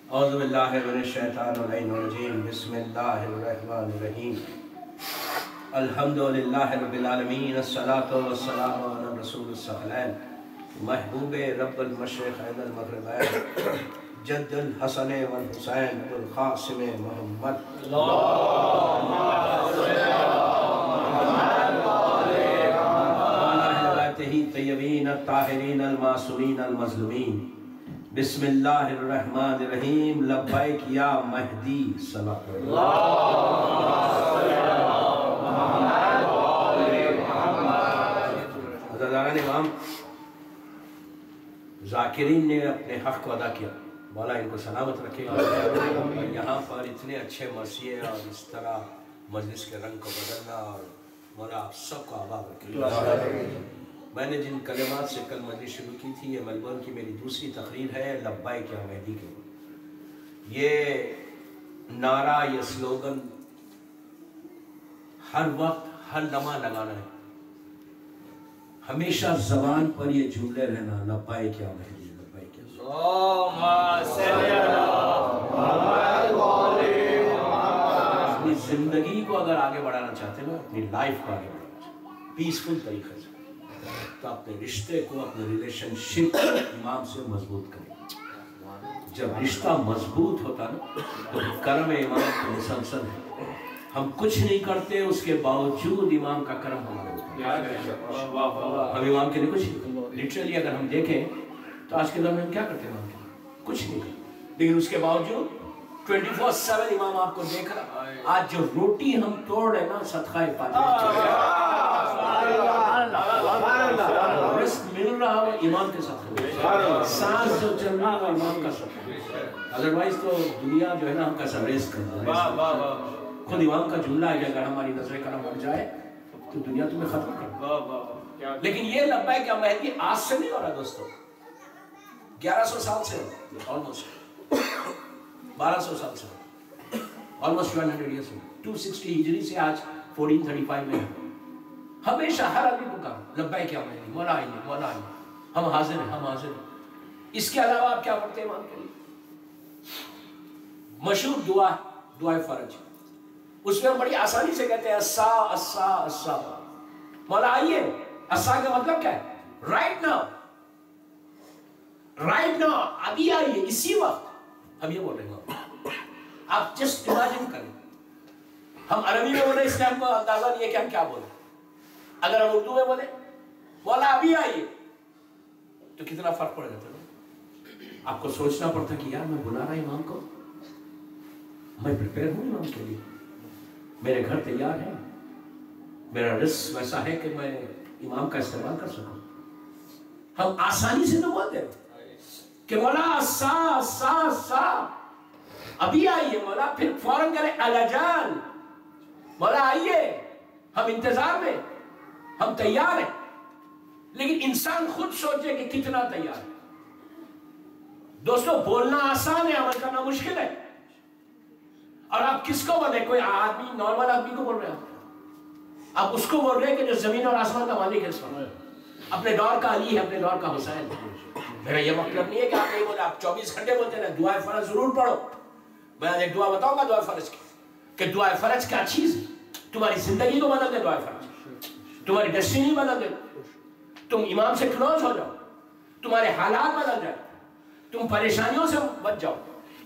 اعوذ باللہ من الشیطان الرجیم بسم اللہ الرحمن الرحیم الحمدللہ رب العالمین الصلاة والسلام علی رسول الثقلین محبوب رب المشرقین المغربین جد الحسن والحسین القاسم محمد طیبین الطاہرین المعصومین المظلومین بسم اللہ الرحمن الرحیم لبیک یا مہدی صلی اللہ حضرتان امام ذاکرین نے اپنے حق کو ادا کیا، مولا ان کو سلامت رکھے گا۔ یہاں پر اتنے اچھے مرثیے اور اس طرح مجلس کے رنگ کو بدلنا، اور مولا آپ سب کو آباد رکھے۔ میں نے جن کلمات سے کل مجلس شروع کی تھی، یہ میلبورن کی میری دوسری تقریر ہے لبیک یا مہدی کے۔ یہ نعرہ، یہ سلوگن ہر وقت ہر لمحہ لگانا ہے، ہمیشہ زبان پر یہ جملے رہنا، لبیک یا مہدی، لبیک یا اپنی زندگی کو اگر آگے بڑھانا چاہتے ہیں، اپنی لائف کو آگے بڑھانا چاہتے ہیں پیسفل طریقے سے، تو اپنے رشتے کو، اپنے ریلیشن شپ امام سے مضبوط کریں۔ جب رشتہ مضبوط ہوتا نا تو کرم امام کا مسلسل ہے، ہم کچھ نہیں کرتے اس کے باوجود امام کا کرم ہمارے ہوتا ہے۔ ہم امام کے لیے کچھ نہیں، لٹرلی اگر ہم دیکھیں تو آج کے دور میں ہم کیا کرتے ہیں؟ امام کے لیے کچھ نہیں کرتے، لیکن اس کے باوجود 24/7 امام آپ کو دیکھ رہا۔ آج جو روٹی ہم توڑ رہے نا، صدقہ فاطمہ رزق مل رہا ہے امام کے ساتھ، سانس جو چل رہا ہے امام کا ساتھ، ادروائز تو دنیا جو ہے نا ہم کا سب ریس کرنا ہے۔ خود امام کا جملہ ہے کہ اگر ہماری نظر کرم بڑھ جائے تو دنیا تمہیں ختم کر۔ لیکن یہ لبیک یا مہدی آج سے نہیں ہو رہا دوستو، 1100 سال سے آلموسٹ 1200 سال سے، آلموسٹ 100 ایئرس سے، 260 ہجری سے آج 1435 میں ہمیشہ ہر آدمی پکارو لبیک یا مہدی، مولا آئیے، مولا آئیے، ہم حاضر ہیں، ہم حاضر ہیں۔ اس کے علاوہ آپ کیا پڑھتے ہیں امام کے لیے؟ مشہور دعا، دعائے فرج، اس میں ہم بڑی آسانی سے کہتے ہیں اسا اسا اسا، مولا آئیے۔ اسا کا مطلب کیا ہے؟ رائٹ ناؤ، رائٹ ناؤ، ابھی آئیے، اسی وقت ہم یہ بول رہے ہیں۔ آپ جسٹ امیجن کریں، ہم عربی میں بولے، اس کا ہم کو اندازہ نہیں ہے کہ ہم کیا بولیں۔ اگر ہم اردو میں بولے مولا ابھی آئیے تو کتنا فرق پڑ جاتا ہے۔ آپ کو سوچنا پڑتا کہ یار میں بلا رہا امام کو، میں پریپیئر ہوں امام کے لیے، میرے گھر تیار ہے، میرا رزق ویسا ہے کہ میں امام کا استعمال کر سکوں۔ ہم آسانی سے تو بولتے ہیں کہ مولا سا سا سا ابھی آئیے مولا، پھر فوراً کریں الاجان، مولا آئیے، ہم انتظار میں، ہم تیار ہیں۔ لیکن انسان خود سوچے کہ کتنا تیار ہے۔ دوستو بولنا آسان ہے، عمل کرنا مشکل ہے۔ اور آپ کس کو بول رہے ہیں؟ کوئی آدمی، نارمل آدمی کو بول رہے ہیں آپ اس کو بول رہے ہیں کہ جو زمین اور آسمان کا مالک ہے، اپنے دور کا علی ہے، اپنے دور کا حسین۔ میرا یہ مطلب نہیں ہے کہ آپ نہیں بولے، آپ 24 گھنٹے بولتے ہیں دعائے فرض ضرور پڑھو۔ میں ایک دعا بتاؤں گا دعائے فرض کی، کہ دعائے فرض کیا چیز ہے، تمہاری زندگی کو بدل دے دعائے فرض، تمہاری ڈیسٹینی بدل دے، تم امام سے کلوز ہو جاؤ، تمہارے حالات بدل جائے، تم پریشانیوں سے بچ جاؤ۔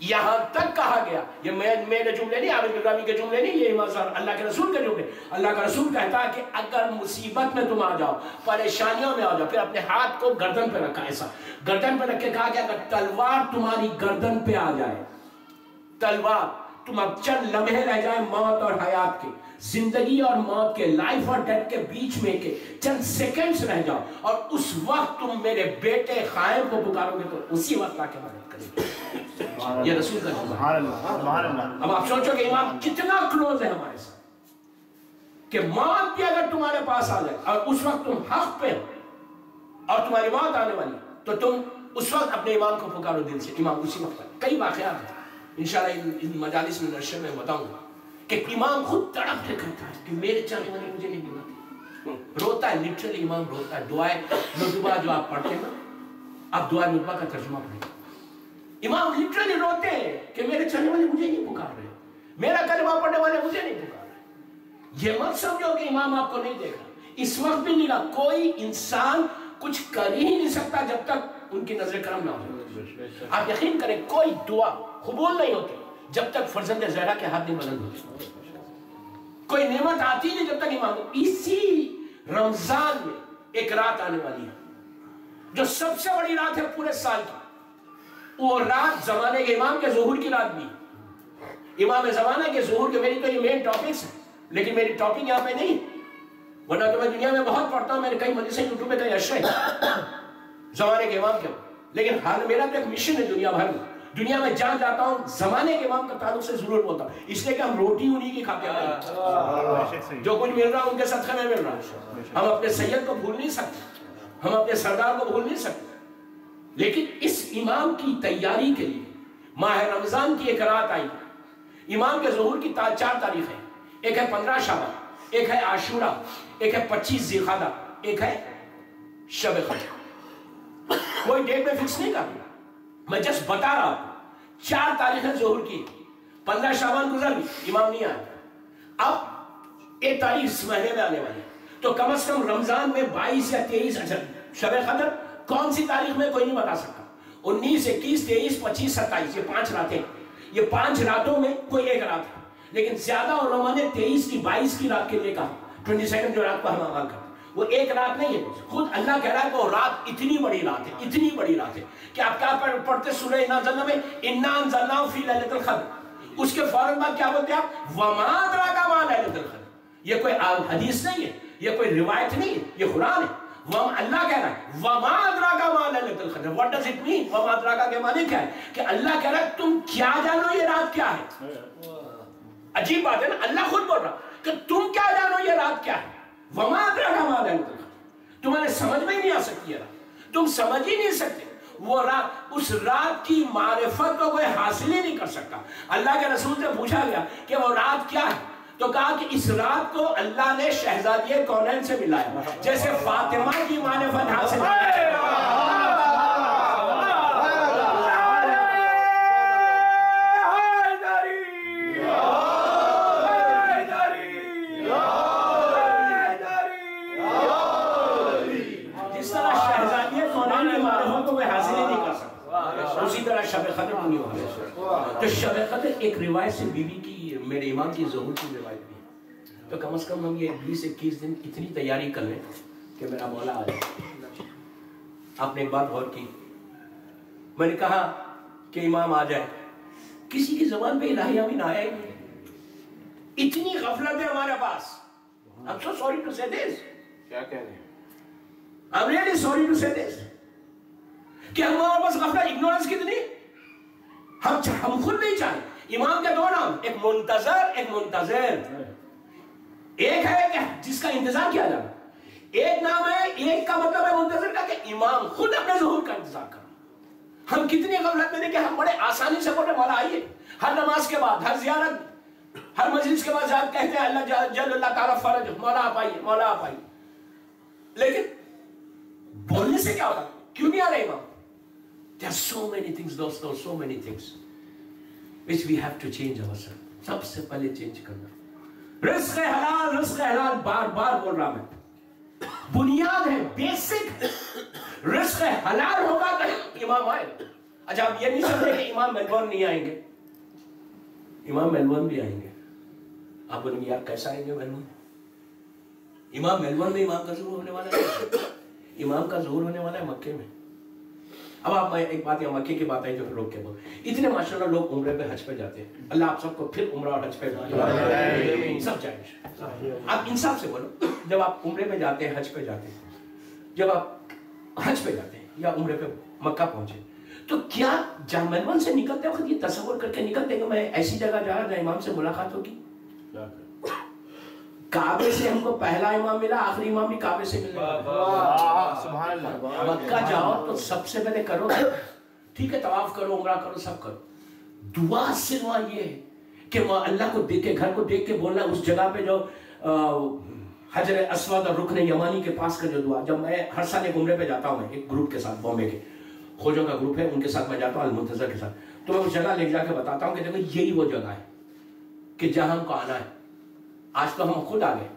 یہاں تک کہا گیا، یہ میرے جملے نہیں، عابد ابراہیمی کے جملے نہیں، یہ اللہ کے رسول کے جملے۔ اللہ کا رسول کہتا ہے کہ اگر مصیبت میں تم آ جاؤ، پریشانیوں میں آ جاؤ، پھر اپنے ہاتھ کو گردن پہ رکھا، ایسا گردن پہ رکھ کے کہا کہ اگر تلوار تمہاری گردن پہ آ جائے، تلوار، تم اب چند لمحے رہ جائیں موت اور حیات کے، زندگی اور موت کے، لائف اور ڈیتھ کے بیچ میں کے چند سیکنڈز رہ جاؤ، اور اس وقت تم میرے بیٹے قائم کو پکارو گے تو اسی وقت آ کے مدد کریں گے۔ یہ رسول کا جملہ۔ اب آپ سوچو کہ امام کتنا کلوز ہے ہمارے ساتھ، کہ موت بھی اگر تمہارے پاس آ جائے اور اس وقت تم حق پہ اور تمہاری موت آنے والی تو تم اس وقت اپنے امام کو پکارو دل سے، امام اسی وقت۔ کئی واقعات ہیں انشاءاللہ ان مجالس میں نشر میں بتاؤں گا کہ امام خود تڑپ کے کہتا ہے کہ میرے چاہنے والے مجھے نہیں بلاتے، روتا ہے، لٹرلی امام روتا ہے۔ دعائے ندبہ جو آپ پڑھتے ہیں نا، آپ دعائے ندبہ کا ترجمہ پڑھیں، امام لٹرلی روتے ہیں रहे, मेरा कलमा पढ़ने वाले मुझे नहीं पुकार रहे। ये मत समझो कि इमाम आपको नहीं देख रहा, इस वक्त भी नहीं रहा। कोई इंसान कुछ कर ही नहीं सकता जब तक उनकी नजर करम ना हो। आप यकीन करें, कोई दुआ कबूल नहीं होती जब तक फर्जंद ज़हरा के हाथ नहीं बुलंद होते। कोई नेमत आती नहीं जब तक इमाम। इसी रमजान में एक रात आने वाली है जो सबसे बड़ी रात है पूरे साल की। वो रात जमाने के इमाम के ज़ुहूर की रात भी, इमाम ज़माना के ज़ुहूर के। मेरी तो ये मेन टॉपिक्स है, लेकिन मेरी टॉपिक यहाँ पे नहीं, वरना तो मैं दुनिया में बहुत पढ़ता हूँ। मैंने कई मदरसे यूट्यूब पे कई अशरे जमाने के इमाम के, लेकिन हाल मेरा तो एक मिशन है दुनिया भर में। दुनिया में जहां जाता हूँ जमाने के इमाम का ताल्लुक से जरूर बोलता हूँ, इसलिए कि हम रोटी उन्हीं की खाते हैं। जो कुछ मिल रहा है उनके सदक़े में मिल रहा है। हम अपने सैयद को भूल नहीं सकते, हम अपने सरदार को भूल नहीं सकते। लेकिन इस इमाम की तैयारी के लिए माह रमजान की एक रात आई। इमाम के ज़ुहूर की 4 तारीख है, एक है 15 शाबान, एक है आशूरा, एक है 25 ज़िलक़ादा, एक है शब क़द्र। कोई डेट में फिक्स नहीं कर, मैं जस्ट बता रहा हूं। 4 तारीखें ज़ुहूर की, 15 शाबान गुजर गई, इमाम नहीं आया। अब 1 तारीख इस महीने में आने वाली, तो कम से कम रमजान में 22 या 23, अच्छा शब क़द्र कौन सी तारीख में कोई नहीं बता सकता। 19, 21, 23, 25, 27 ये 5 रातें, ये 5 रातों में कोई एक रात है। लेकिन ज्यादा उलमा ने 23 की 22 की रात के लिए कहा, 22 जो रात को हम अमल करते, वो एक रात नहीं है। खुद अल्लाह कह रहा है वो रात इतनी बड़ी रात है, इतनी बड़ी रात है कि आप क्या पढ़ते सूरह इन्ना अंज़लना में, इन्ना अंज़लनाहु फी लैलतिल क़द्र, उसके फौरन बाद क्या बोलते हैं आप, वमा अदराका मा लैलतुल क़द्र। ये कोई हदीस नहीं है, ये कोई रिवायत नहीं है, ये कुरान है। अल्लाह कह रहा है वमा अदराका मा लैलतुल क़द्र। What does it mean? वमा अदराका के माने क्या है कि अल्लाह कह रहा है तुम क्या जानो ये रात क्या है। अजीब बात है ना, अल्लाह खुद बोल रहा कि तुम क्या जानो ये रात क्या है। वमा अदराका मा लैलतुल क़द्र, तुम्हारे समझ में ही नहीं आ सकती है रात, तुम समझ ही नहीं सकते वो रात। उस रात की मारिफत को कोई हासिल ही नहीं कर सकता। अल्लाह के रसूल से पूछा गया कि वो रात क्या है, तो कहा कि इस रात को अल्लाह ने शहजादी कौनैन से मिलाया, जैसे फातिमा की मारिफत हासिल शब क़द्र नहीं हुआ। तो शब क़द्र एक रिवायत से बीवी की, मेरे इमाम की ज़ुहूर की रिवायत भी है। तो कम से कम हम ये 20-21 दिन इतनी तैयारी कर लें कि मेरा मौला आ जाए। आपने एक बात गौर की, मैंने कहा कि इमाम आ जाए, किसी की ज़बान पे इलाही अमीन आया ही नहीं। इतनी गफलत है हमारे पास। I'm so sorry to say this। क्या कह रहे हैं? I'm really sorry to say this कि हमारे पास गफलत, इग्नोरेंस कितनी। हम खुद नहीं चाहे। इमाम के 2 नाम, एक मुंतजर, एक मुंतजर। एक है कि जिसका इंतजार किया जाना, एक नाम है, एक का मतलब है मुंतजर का कि इमाम खुद अपने ज़ुहूर का इंतजार कर। हम कितनी गफलत में थे कि हम बड़े आसानी से बोले मौला आइए, हर नमाज के बाद, हर जियारत, हर मजलिस के बाद कहते हैं अल्लाह जल अल्लाह ताला फरज, मौला आप आइए, मौला आप आइए। लेकिन बोलने से क्या होता, क्यों नहीं आ रहे इमाम? There are so many things, दोस्तों, so many things which we have to change ourselves। सबसे पहले चेंज करना रिस्क हलाल, रिस्क हलाल बार बार बोल रहा मैं, बुनियाद है, बेसिक। रिस्क हलाल होगा तो इमाम आएगा। अच्छा, आप ये नहीं समझे कि इमाम मेलबर्न नहीं आएंगे, इमाम मेलबर्न भी आएंगे। आप बोलेंगे यार कैसा आएंगे मेलबर्न? इमाम मेलबर्न में इमाम का ज़ुहूर होने वाला है, इमाम का ज़ुहूर होने वाला है मक्के में। अब आप, मैं एक बात, यहाँ मक्के की बात आई जो रोक के बोल, इतने माशाल्लाह लोग उम्रे पे हज पे जाते हैं। अल्लाह आप सबको फिर उम्रा और हज पे सब जाए। आप इंसाफ से बोलो, जब आप उम्रे पे जाते हैं, हज पे जाते हैं, जब आप हज पे जाते हैं या उम्रे पे मक्का पहुंचे, तो क्या जामन से निकलते वक्त ये तस्वर करके निकलते कि मैं ऐसी जगह जा रहा जहाँ इमाम से मुलाकात होगी? काबे से हमको पहला इमाम मिला, आखिरी इमाम भी काबे से मिला। मक्का जाओ तो सबसे पहले करो, ठीक है, तवाफ करो, उम्रा करो, सब करो। दुआ सिर्फ ये है कि अल्लाह को देख के, घर को देख के बोलना, उस जगह पे जो हजर अस्वद और रुकन यमानी के पास का जो दुआ। जब मैं हर साल एक उम्रे पे जाता हूँ, मैं एक ग्रुप के साथ, बॉम्बे के खोजों का ग्रुप है, उनके साथ मैं जाता हूँ, अल मुंतजर के साथ, तो मैं उस जगह ले जाके बताता हूँ कि देखो यही वो जगह है। کہ جہاں ہم کو آنا ہے. آج تو ہم خود آ گئے,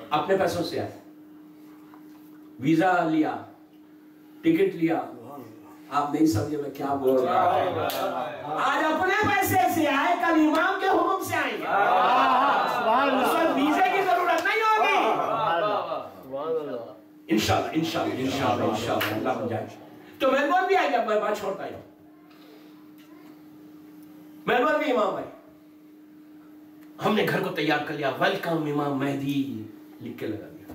اپنے پیسوں سے آئے, ویزا لیا, ٹکٹ لیا. آپ نہیں سمجھے میں کیا بول رہا ہوں. آج اپنے پیسے سے آئے, کل امام کے حکم سے آئیں گے. اس وقت ویزے کی ضرورت نہیں ہوگی. انشاءاللہ اللہ بن جائے. تو میلبورن بھی آئے گا, میں بات چھوڑتا ہوں. میلبورن بھی امام آئے, ہم نے گھر کو تیار کر لیا, ویلکم امام مہدی لکھ کے لگا دیا,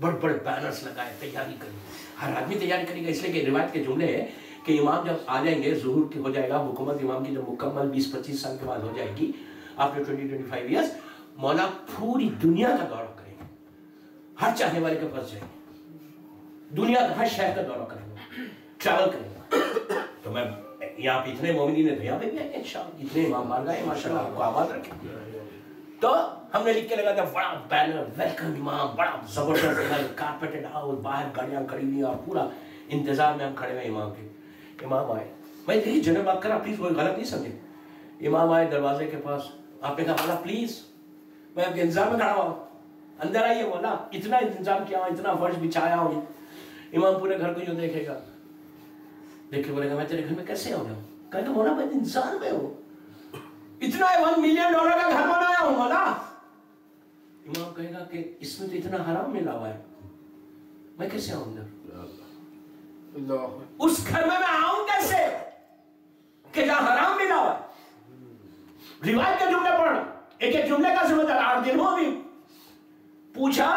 بڑے بڑے بینرز لگائے, تیاری کری. ہر آدمی تیاری کرے گا, اس لیے کہ روایت کے جملے ہیں کہ امام جب آ جائیں گے, ظہور کی ہو جائے گا, حکومت امام کی جب مکمل 20-25 سال کے بعد ہو جائے گی, آفٹر 20-25 ایئرس, مولا پوری دنیا کا دورہ کریں گے, ہر چاہنے والے کے پاس جائیں گے, دنیا کا ہر شہر کا دورہ کریں گے, ٹریول کریں گے. تو میں یہاں پہ اتنے مومنین ہیں تو یہاں پہ بھی آئیں گے انشاءاللہ, اتنے امام بار گئے ماشاءاللہ, آپ کو آباد رکھیں. تو ہم نے لکھ کے لگا تھا بڑا بینر, ویلکم امام, بڑا زبردست کارپیٹڈ ہاؤس, باہر گاڑیاں کھڑی ہوئی, اور پورا انتظار میں ہم کھڑے ہوئے امام کے. امام آئے, میں دیکھیے جناب بات کرا, پلیز کوئی غلط نہیں سمجھے. امام آئے دروازے کے پاس, آپ نے کہا مولا پلیز, میں آپ کے انتظار میں کھڑا ہوا ہوں, اندر آئیے مولا, اتنا انتظام کیا ہوں, اتنا فرش بچھایا ہوں. امام پورے گھر کو جو دیکھے گا, دیکھ کے بولے گا میں تیرے گھر میں کیسے آ گیا ہوں. کہا کہ مولا میں انتظار میں ہوں, اتنا $1 ملین کا گھر بنایا ہوں مولا. امام کہے گا کہ اس میں تو اتنا حرام ملا ہوا ہے, میں کیسے آؤں اندر, اس گھر میں آؤں کیسے کہ جہاں حرام ملا ہوا ہے. روایت کے جملے پڑھنا, ایک ایک جملے کا ذمہ دار. 8 دن ہو بھی پوچھا,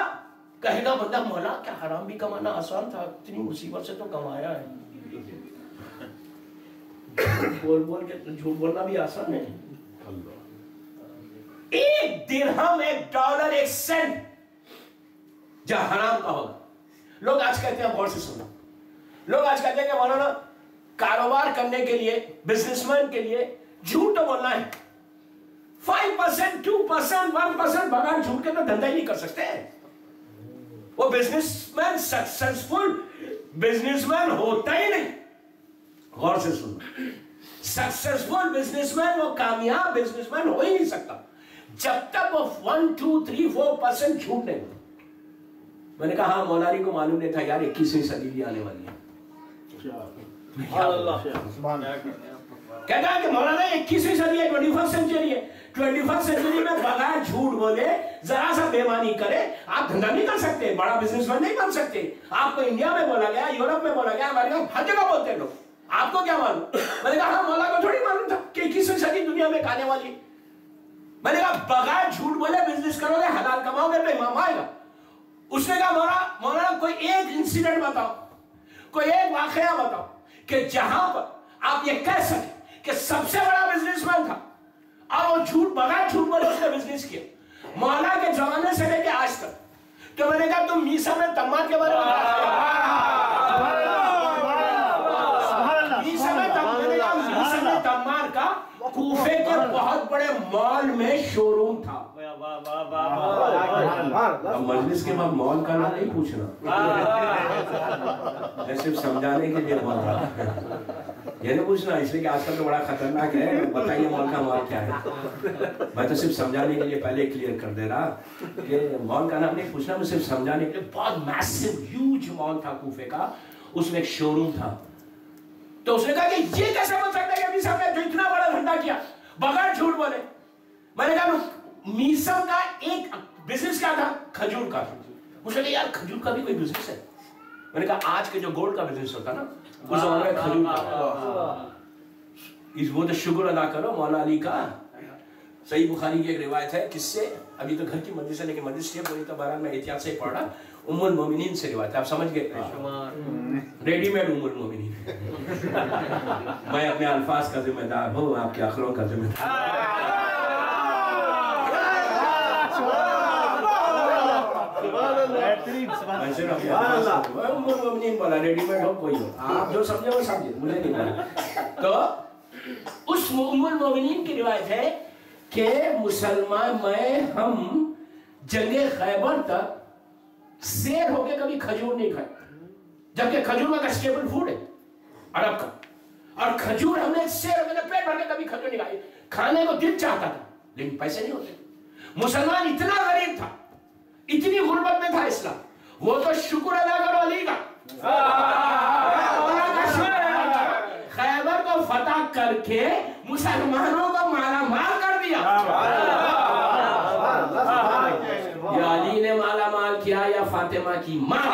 کہے گا بندہ مولا کیا حرام بھی کمانا آسان تھا, اتنی مصیبت سے تو کمایا ہے. بول بول کے جھوٹ بولنا بھی آسان ہے. 1 درہم, $1, 1 سینٹ جہاں حرام کا ہوگا. لوگ آج کہتے ہیں, غور سے سننا, لوگ آج کہتے ہیں کہ مولانا کاروبار کرنے کے لیے, بزنس مین کے لیے جھوٹ تو بولنا ہے. 5%, 2%, 1% بغیر جھوٹ کے تو دھندا ہی نہیں کر سکتے. وہ business man successful business man ہوتا ہی نہیں. غور سے سننا, سکسیسفل بزنس مین, وہ کامیاب بزنس مین ہو ہی نہیں سکتا جب تک وہ 1, 2, 3, 4% جھوٹ نہیں. میں نے کہا ہاں مولا علی کو معلوم نہیں تھا یار 21ویں صدی بھی آنے والی ہے. کہتا ہے کہ مولانا 21ویں صدی ہے, 21st سینچری ہے. 21st سینچری میں بغیر جھوٹ بولے, ذرا سا بےمانی کرے, آپ دھندا نہیں کر سکتے, بڑا بزنس مین نہیں بن سکتے. آپ کو انڈیا میں بولا گیا, یورپ میں بولا گیا, ہمارے ہر جگہ بولتے ہیں لوگ, آپ کو کیا معلوم. میں نے کہا ہاں مولا کو تھوڑی معلوم تھا کہ 21ویں صدی دنیا میں آنے والی. میں نے کہا بغیر جھوٹ بولے بزنس کرو گے, حلال کماؤ گے تو امام آئے گا. اس نے کہا مولانا کوئی ایک انسیڈنٹ بتاؤ, کوئی ایک واقعہ بتاؤ کہ جہاں پر آپ یہ کہہ سکیں کہ سب سے بڑا بزنس مین تھا اور وہ جھوٹ بغیر جھوٹ بولے اس نے بزنس کیا مولا کے زمانے سے لے کے آج تک. تو میں نے کہا تم میسا میں تمار کے بارے میں تمار کا کوفے کے بہت بڑے مال میں شو روم تھا. مجلس کے بعد مال کا نام نہیں پوچھنا, میں صرف سمجھانے کے لیے بول رہا یہ نہیں پوچھنا, اس لیے کہ آج کل تو بڑا خطرناک ہے, بتائیے مال کا مال کیا ہے. میں تو صرف سمجھانے کے لیے پہلے کلیئر کر دے رہا کہ مال کا نام نہیں پوچھنا, میں صرف سمجھانے کے لیے. بہت میسو ہیوج مال تھا کوفے کا, اس میں ایک شو روم تھا. تو اس نے کہا کہ یہ کیسے بن سکتا ہے کہ میسم نے جو اتنا بڑا دھندا کیا بغیر جھوٹ بولے. میں نے کہا میسم کا ایک بزنس کیا تھا, کھجور کا. مجھے کہا یار کھجور کا بھی کوئی بزنس ہے. میں نے کہا آج کے جو گولڈ کا بزنس ہوتا نا اس زمانے میں کھجور کا. وہ تو شکر ادا کرو مولا علی کا. صحیح بخاری کی ایک روایت ہے, کس سے, ابھی تو گھر کی مجلس ہے لیکن مجلس سے پوری تو بہرحال میں احتیاط سے پڑھ رہا. ام المومنین سے روایت ہے, آپ سمجھ گئے, ریڈی میڈ ام المومنین. میں اپنے الفاظ کا ذمہ دار ہوں, آپ کے اخلاق کا ذمہ دار. ام المومنین بولا, ریڈی میڈ ہو کوئی ہو, آپ جو سمجھے وہ سمجھے, مجھے نہیں بولا. تو اس ام المومنین کی روایت ہے کہ مسلمان میں ہم جنگ خیبر تک سیر ہو کے کبھی کھجور نہیں کھائے, جبکہ کھجور کا اسٹیبل فوڈ ہے عرب کا, اور کھجور ہم نے سیر ہو کے پیٹ بھر کے کبھی کھجور نہیں کھائی. کھانے کو دل چاہتا تھا लेकिन पैसे नहीं होते। मुसलमान इतना गरीब था, इतनी गुर्बत में था इस्लाम, वो तो शुक्र अदा करो अली का, खैबर को फतह करके मुसलमानों को माला माल कर दिया। या अली ने माला माल किया या फातिमा की माँ।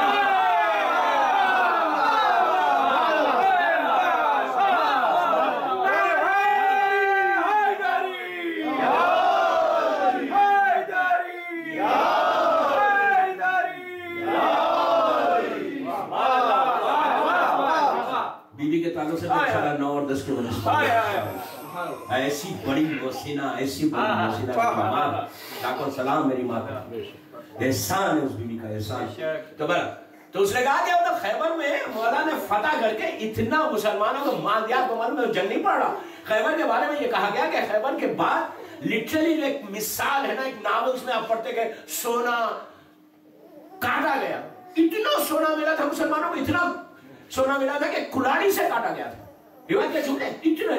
ऐसी बड़ी मोहसिना, ऐसी बड़ी मोहसिना, लाखों सलाम मेरी माँ का, एहसान है उस बीवी का, एहसान। तो उसने कहा कि तो खैबर में मौला ने फतह करके इतना मुसलमानों को मार दिया, तो मालूम है जंग नहीं पड़ रहा। खैबर के बारे में ये कहा गया कि खैबर के बाद लिटरली जो एक मिसाल है ना, एक नावल्स में आप पढ़ते गए, सोना काटा गया, इतना सोना मिला था मुसलमानों को, इतना सोना मिला था कि कुल्हाड़ी से काटा गया था। इतने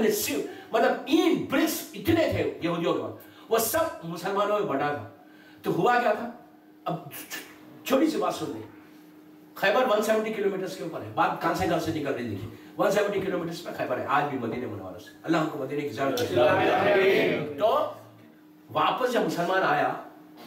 मतलब इन ब्रिक्स इतने थे यहूदियों के, वो सब मुसलमानों में बटा था। तो हुआ क्या था, अब छोटी सी बात सुन ले, खैबर 170 किलोमीटर के ऊपर है, बात कहां से निकल रही देखिए, 170 किलोमीटर पे खैबर है, आज भी मदीने मुनव्वरा से, अल्लाह हमको मदीने की ज़रूरत। तो वापस जब मुसलमान आया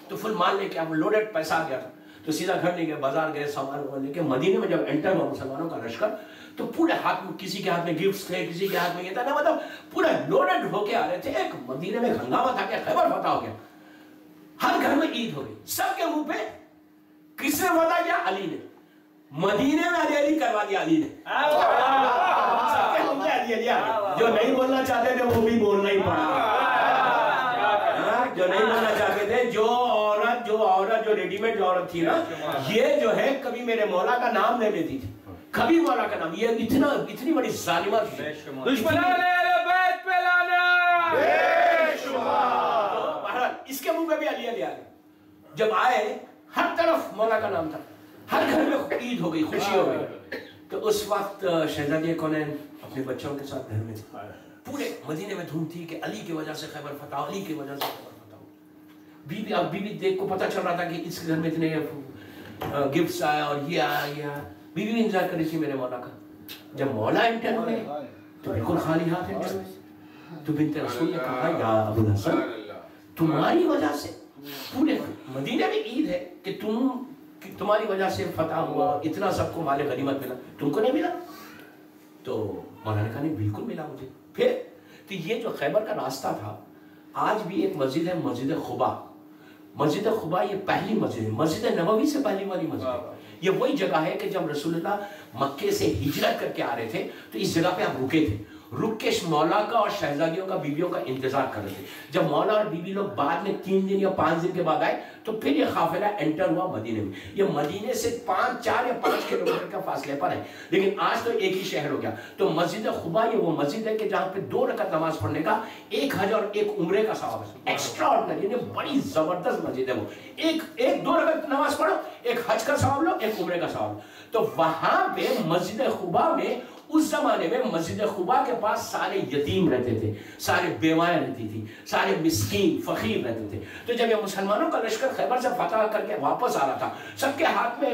तो फुल माल लेके, अब लोडेड पैसा आ गया था, तो सीधा घर ले गए, बाजार गए, सामान लेके। मदीने में जब एंटर हुआ मुसलमानों का लश्कर, तो पूरे हाथ में, किसी के हाथ में गिफ्ट्स थे, किसी के हाथ में ये था ना, मतलब पूरा लोडेड होके आ रहे थे। एक मदीने में हंगामा था कि खैबर फतह हो गया, हर घर में ईद हो गई, सबके मुंह पे किसने फतह किया? अली ने। मदीने में अली करवा दिया अली ने, सबके मुंह पे अली। जो नहीं बोलना चाहते थे वो भी बोलना ही पड़ा, जो नहीं बोलना चाहते थे, जो औरत जो रेडीमेड औरत थी ना, ये जो है कभी मेरे मौला का नाम ले लेती थी, कभी मौला का नाम, ये इतनी बड़ी जालिमा थी। इसके मुंह में भी अली अली आ गए। जब आए हर तरफ मौला का नाम था, हर घर में ईद हो गई, खुशी हो गई। तो उस वक्त शहजादी कौनैन अपने बच्चों के साथ घर में पूरे मदीने में धूम थी कि अली की वजह से खैबर फतह, अली की वजह से खैबर फतह। बीबी देख को पता चल रहा था कि इसके घर में इतने गिफ्ट्स आया और ये आया, बीवी भी इंतजार कर रही थी मेरे मौला का। जब मौला एंटर हुए तो बिल्कुल खाली हाथ एंटर हुए। तो बिन्ते रसूल ने कहा, या अबुल हसन, तुम्हारी वजह से पूरे मदीने में ईद है कि तुम्हारी वजह से फतह हुआ, इतना सबको माले गनीमत मिला, तुमको नहीं मिला? तो मौला ने कहा, नहीं बिल्कुल मिला मुझे। फिर तो ये जो खैबर का रास्ता था, आज भी एक मस्जिद है, मस्जिद खुबा। मस्जिद खुबा ये पहली मस्जिद है, मस्जिद नबवी से पहली वाली मस्जिद है। ये वही जगह है कि जब रसूलुल्लाह मक्के से हिजरत करके आ रहे थे तो इस जगह पे आप रुके थे, रुक के मौला का और शहजादियों का, बीवियों का इंतजार कर रहे थे। जब मौला और बीवी लोग बाद में 3 दिन या 5 दिन के बाद आए तो फिर ये काफिला एंटर हुआ मदीने में। ये मदीने से 4 या 5 किलोमीटर का फासले पर है, लेकिन आज तो एक ही शहर हो गया। तो मस्जिद खुबा ये वो मस्जिद है कि जहाँ पे 2 रकात नमाज पढ़ने का 1000 और 1 उम्रे का सवाब है। एक्स्ट्रा ऑर्डिनरी, बड़ी जबरदस्त मस्जिद है वो। एक 2 रकात नमाज पढ़ो, एक हज का सवाब लो, एक उम्रे का सवाब। तो वहां पे मस्जिद खुबा में, उस जमाने में मस्जिद खुबा के पास सारे यतीम रहते थे, सारे बेवाएं रहती थी, सारे मिस्कीन फकीर रहते थे। तो जब ये मुसलमानों का लश्कर खैबर से फतह करके वापस आ रहा था, सबके हाथ में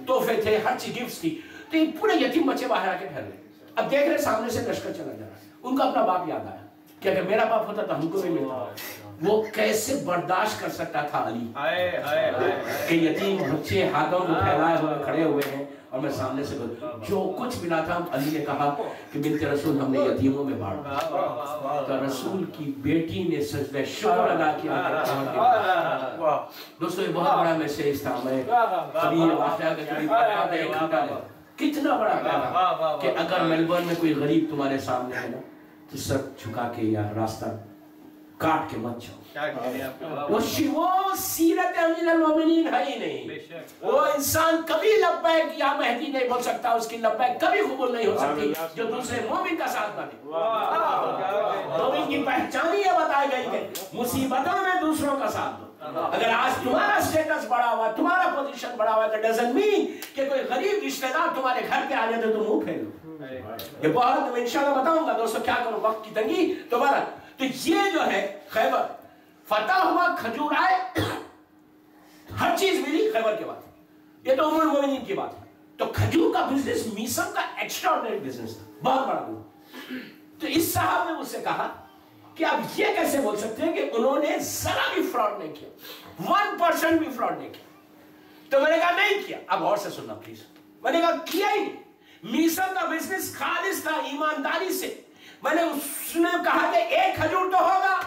तोहफे थे, हर चीज गिफ्ट थी, तो ये पूरे यतीम बच्चे बाहर आके ठहरे। अब देख रहे सामने से लश्कर चला जा रहा है, उनका अपना बाप याद आया कि अगर मेरा बाप होता तो हमको भी मिलता। वो कैसे बर्दाश्त कर सकता था अली कि यतीम बच्चे हाथों को फैलाए हुए खड़े हुए हैं और मैं सामने से जो कुछ मिला था। अली ने कहा कि बिन्ते रसूल, हमने यतीमों में बांटा। तो रसूल की बेटी ने सजदे शुक्र अदा किया। दोस्तों ये बहुत बड़ा मैसेज था। मैं कभी ये वाक़या कितना बड़ा था कि अगर मेलबर्न में कोई गरीब तुम्हारे सामने है ना, तो सर झुका के या रास्ता काट के मत जाओ। वो सीरत अमीरुल मोमिनीन है ही नहीं। वो इंसान कभी लब्बैक या मेहदी नहीं बोल सकता, उसकी लब्बैक कभी कबूल नहीं हो सकती जो दूसरे मोमिन का साथ बने। मोमिन की पहचान ये बताई गई है, मुसीबतों में दूसरों का साथ दो। अगर आज तुम्हारा स्टेटस बढ़ा हुआ, तुम्हारा पोजीशन बढ़ा हुआ, तो डजंट मीन कि कोई गरीब रिश्तेदार तुम्हारे घर पे आ जाए तो तुम मुंह फेर लो। ये बहुत इंशाल्लाह बताऊंगा दोस्तों, क्या करो वक्त की तंगी। तो ये जो है खैबर, فتح ہوا، کھجور آئے، ہر چیز ملی خیبر کے بعد. یہ تو ام المومنین کی بات ہے. تو کھجور کا بزنس میسم کا ایکسٹراڈنری بزنس تھا، بہت بڑا بزنس. تو اس صاحب نے مجھ سے کہا کہ آپ یہ کیسے بول سکتے ہیں کہ انہوں نے ذرا بھی فراڈ نہیں کیا، 1% بھی فراڈ نہیں کیا. تو میں نے کہا نہیں کیا. اب اور سے سننا پلیز. میں نے کہا کیا ہی نہیں. میسم کا بزنس خالص تھا، ایمانداری سے. میں نے اس نے کہا کہ ایک کھجور تو ہوگا.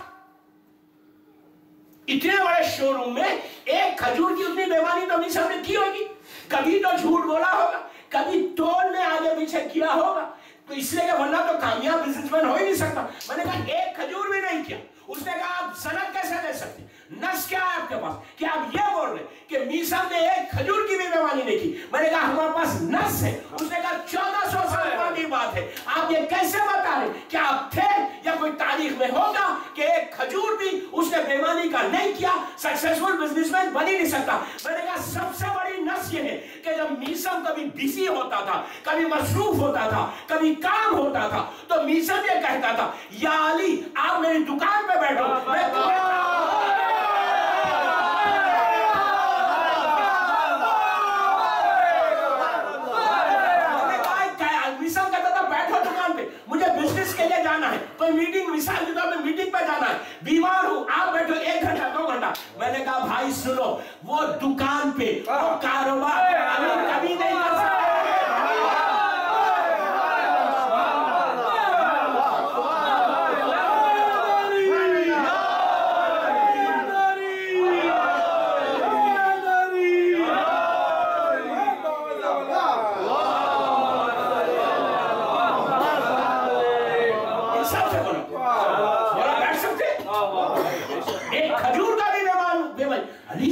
اتنے بڑے شو روم میں ایک کھجور کی اتنی بیمانی تو میسم نے کی ہوگی. کبھی تو جھوٹ بولا ہوگا، کبھی تول میں آگے پیچھے کیا ہوگا. تو اس لیے کہ ورنہ تو کامیاب بزنس مین ہو ہی نہیں سکتا. میں نے کہا ایک کھجور بھی نہیں کیا. اس نے کہا آپ سند کیسے دے سکتے، نس کیا ہے آپ کے پاس کہ آپ یہ بول رہے کہ میسم نے ایک کھجور کی بھی بیمانی نہیں کی. میں نے کہا ہمارے پاس نس ہے. اس نے کہا 1400 سال پرانی بات ہے، آپ یہ کیسے بتا رہے کہ آپ تھے یا کوئی تاریخ میں ہوگا کہ ایک کھجور بھی اس نے بیمانی کا نہیں کیا، سکسیسفل بزنس مین بن ہی نہیں سکتا. میں نے کہا سب سے بڑی نس یہ ہے کہ جب میسم کبھی بزی ہوتا تھا، کبھی مصروف ہوتا تھا، کبھی کام ہوتا تھا، تو میسم یہ کہتا تھا یا علی آپ میری دکان پہ بیٹھو، میں میسم کہتا تھا بیٹھو دکان پہ، مجھے بزنس کے لیے جانا ہے، کوئی میٹنگ مثال کے طور پہ میٹنگ پہ جانا ہے، بیمار ہوں، آپ بیٹھو 1 گھنٹہ 2 گھنٹہ. میں نے کہا بھائی سنو، وہ دکان پہ وہ کاروبار کبھی نہیں کر سکتے.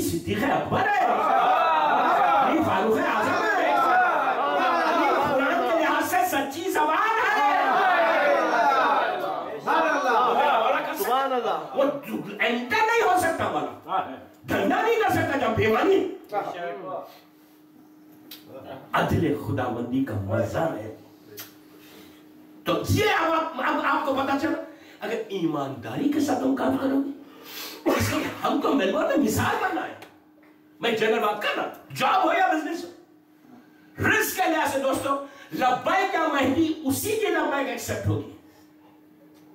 صدیق اکبر ہے، علی فاروق اعظم ہے، علی قرآن کے لحاظ سے سچی زبان ہے. سبحان اللہ. وہ انٹر نہیں ہو سکتا والا، دھندا نہیں کر سکتا جب بیمانی. عدل خدا بندی کا منظر ہے. تو یہ اب آپ کو پتا چلا اگر ایمانداری کے ساتھ تم کام کرو گے، اس لیے ہم کو میلبورن میں مثال بننا ہے. میں جنرل بات کر رہا ہوں، جاب ہو یا بزنس ہو. رزق کے لحاظ سے دوستو لبیک یا مہدی اسی کی لبیک ایکسپٹ ہوگی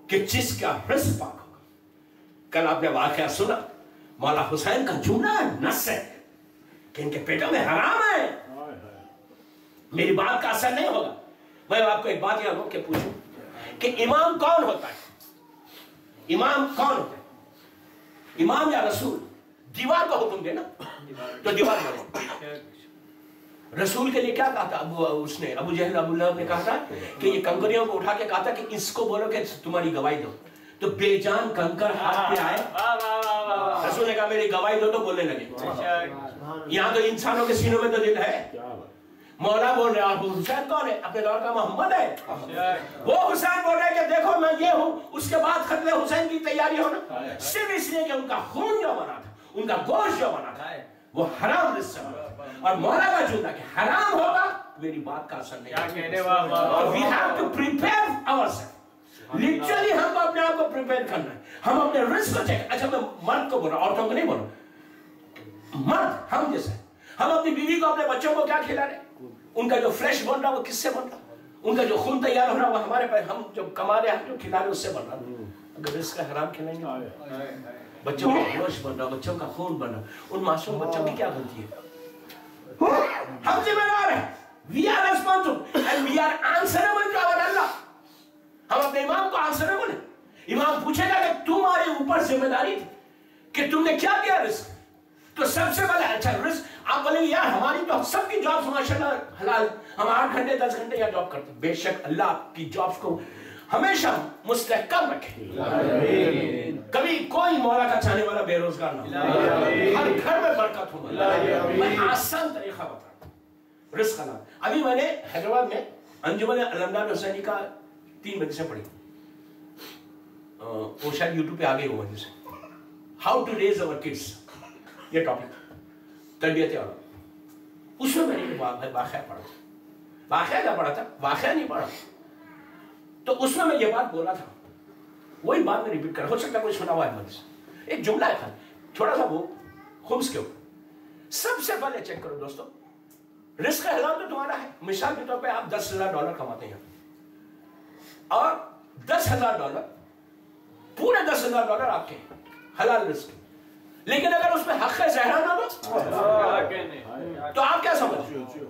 کہ جس کا رزق پاک ہوگا. کل آپ نے واقعہ سنا، مولا حسین کا جملہ نص ہے کہ ان کے پیٹوں میں حرام ہے. میری بات کا اثر نہیں ہوگا. میں آپ کو ایک بات یاد ہو کے پوچھوں کہ امام کون ہوتا ہے؟ امام کون ہوتا ہے؟ امام یا رسول؟ دیوار کو حکم دینا تو دیوار بنے. رسول کے لیے کیا کہا تھا اس نے؟ ابو جہل ابو لہب نے کہا تھا کہ یہ کنکریوں کو اٹھا کے کہا تھا کہ اس کو بولو کہ تمہاری گواہی دو. تو بے جان کنکر ہاتھ پہ آئے، رسول نے کہا میری گواہی دو، تو بولنے لگے. یہاں تو انسانوں کے سینوں میں تو دل ہے. مولا بول رہے ہیں حسین کون ہے؟ اپنے دور کا محمد ہے. وہ حسین بول رہے ہیں کہ دیکھو میں یہ ہوں. اس کے بعد ختم حسین کی تیاری ہونا صرف اس لیے کہ ان کا خون جو بنا تھا، ان کا گوشت جو بنا تھا وہ حرام رزق بنا تھا. اور مولا کا جملہ کہ حرام ہوگا میری بات کا اثر نہیں. اور we have to prepare ourselves. literally ہم کو اپنے آپ کو پریپیئر کرنا ہے. ہم اپنے رزق کو چیک. اچھا میں مرد کو بول رہا ہوں، عورتوں کو نہیں بول رہا. مرد ہم جیسے ہم اپنی بیوی کو اپنے بچوں کو کیا کھلا رہے؟ ان کا جو فریش بن رہا وہ کس سے بن رہا؟ ان کا جو خون تیار ہو رہا وہ ہمارے پاس ہم جو کما رہے ہیں جو کھلا رہے اس سے بن رہا. اگر رزق کا حرام کھلائیں گے، بچوں کا گوشت بن رہا، بچوں کا خون بن رہا، ان معصوم بچوں کی کیا غلطی ہے؟ ہم ذمہ دار ہیں. We are responsible and we are answerable to our Allah. ہم اپنے امام کو answerable ہیں. امام پوچھے گا کہ تمہارے اوپر ذمہ داری تھی کہ تم نے کیا دیا رزق. تو سب سے پہلے اچھا رزق آپ بولیں گے یار ہماری تو سب کی جابس ماشاءاللہ حلال، ہم 8 گھنٹے 10 گھنٹے یا جاب کرتے ہیں. بے شک اللہ کی جابس کو ہمیشہ مستحکم رکھے. کبھی کوئی مولا کا چاہنے والا بے روزگار نہ ہو. ہر گھر میں برکت ہو. میں آسان طریقہ بتا رہا ہوں رزق کا. ابھی میں نے حیدرآباد میں انجمن علمدار حسینی کا 3 بجے سے پڑھی. وہ شاید یوٹیوب پہ آ گئی ہو وجہ سے. How to raise our kids, یہ ٹاپک تربیت اولاد. اس میں نے واقعہ پڑھا. واقعہ کیا پڑھا تھا؟ واقعہ نہیں پڑھا. تو اس میں یہ بات بولا تھا، وہی بات میں ریپیٹ کر. ہو سکتا ہے کوئی سنا ہوا ہے مجھ سے. ایک جملہ ہے تھوڑا سا وہ خمس کے اوپر. سب سے پہلے چیک کرو دوستو, رزق حلال تو تمہارا ہے. مثال کے طور پہ آپ $10,000 کماتے ہیں اور $10,000 پورے $10,000 آپ کے حلال رزق, لیکن اگر اس میں حق زہرا نہ ہو تو آپ کیا سمجھتے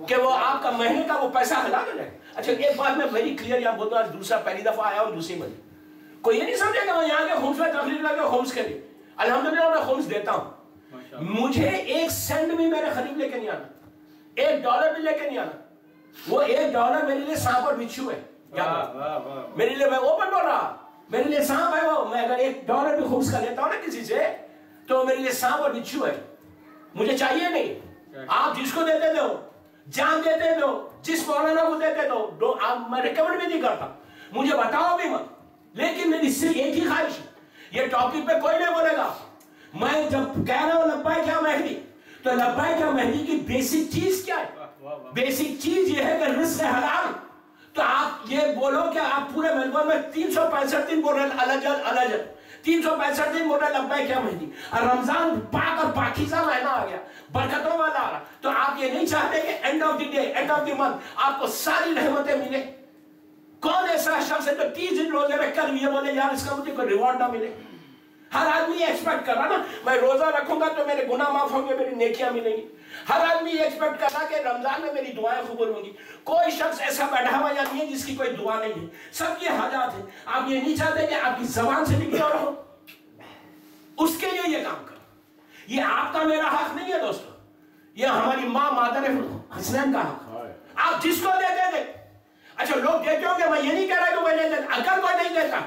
کہ وہ آپ کا مہینے کا وہ پیسہ حلال ہو جائے. اچھا ایک بات میں ویری کلیئر یہاں بولتا ہوں, دوسرا پہلی دفعہ آیا ہوں دوسری مجھے کوئی یہ نہیں سمجھے کہ میں یہاں کے خمس میں تقریر کر کے خمس کے لیے, الحمدللہ میں خمس دیتا ہوں. مجھے 1 سینٹ بھی میرے قریب لے کے نہیں آنا, $1 بھی لے کے نہیں آنا. وہ $1 میرے لیے سانپ اور بچھو ہے. میرے لیے, میں اوپن بول رہا, میرے لیے سانپ ہے وہ. میں اگر $1 بھی خمس کر لیتا ہوں نا کسی سے تو میرے لیے سانپ اور بچھو ہے, مجھے چاہیے نہیں. آپ جس کو دیتے دو, جان دیتے دو, جس مولانا کو دیتے دو, میں ریکمنڈ بھی نہیں کرتا, مجھے بتاؤ بھی مت. لیکن میری صرف ایک ہی خواہش ہے, یہ ٹاپک پہ کوئی نہیں بولے گا. میں جب کہہ رہا ہوں لبیک یا مہدی, تو لبیک یا مہدی کی بیسک چیز کیا ہے؟ بیسک چیز یہ ہے کہ رزق حلال. تو آپ یہ بولو کہ آپ پورے میلبورن میں 365 دن بول رہے ہیں الجل 365 دن بول رہے ہیں لبیک یا مہدی, اور رمضان پاک اور پاکیزہ مہینہ آ گیا, برکتوں والا آ رہا, تو آپ یہ نہیں چاہتے کہ and of the day, and of the month آپ کو ساری رحمتیں ملے. کون ایسا شخص ہے جو 30 دن روزے رکھ کر یہ بولے یار اس کا مجھے کوئی ریوارڈ نہ ملے؟ ہر آدمی یہ ایکسپیکٹ کر رہا نا, میں روزہ رکھوں گا تو میرے گناہ معاف ہوں گے, میری نیکیاں ملیں گی. ہر آدمی یہ ایکسپیکٹ کر رہا کہ رمضان میں میری دعائیں قبول ہوں گی. کوئی شخص ایسا بیٹھا ہوا نہیں ہے جس کی کوئی دعا نہیں ہے, سب کی حاجات ہیں. آپ یہ نہیں چاہتے کہ آپ کی زبان سے نکلے اور ہو, اس کے لیے یہ کام کرو. یہ آپ کا میرا حق نہیں ہے دوستو, یہ ہماری ماں مادر حسنین کا حق. آپ جس کو دیتے دے. اچھا لوگ دیتے ہوں گے, میں یہ نہیں کہہ رہا کہ میں نہیں دیتا, اگر کوئی نہیں دیتا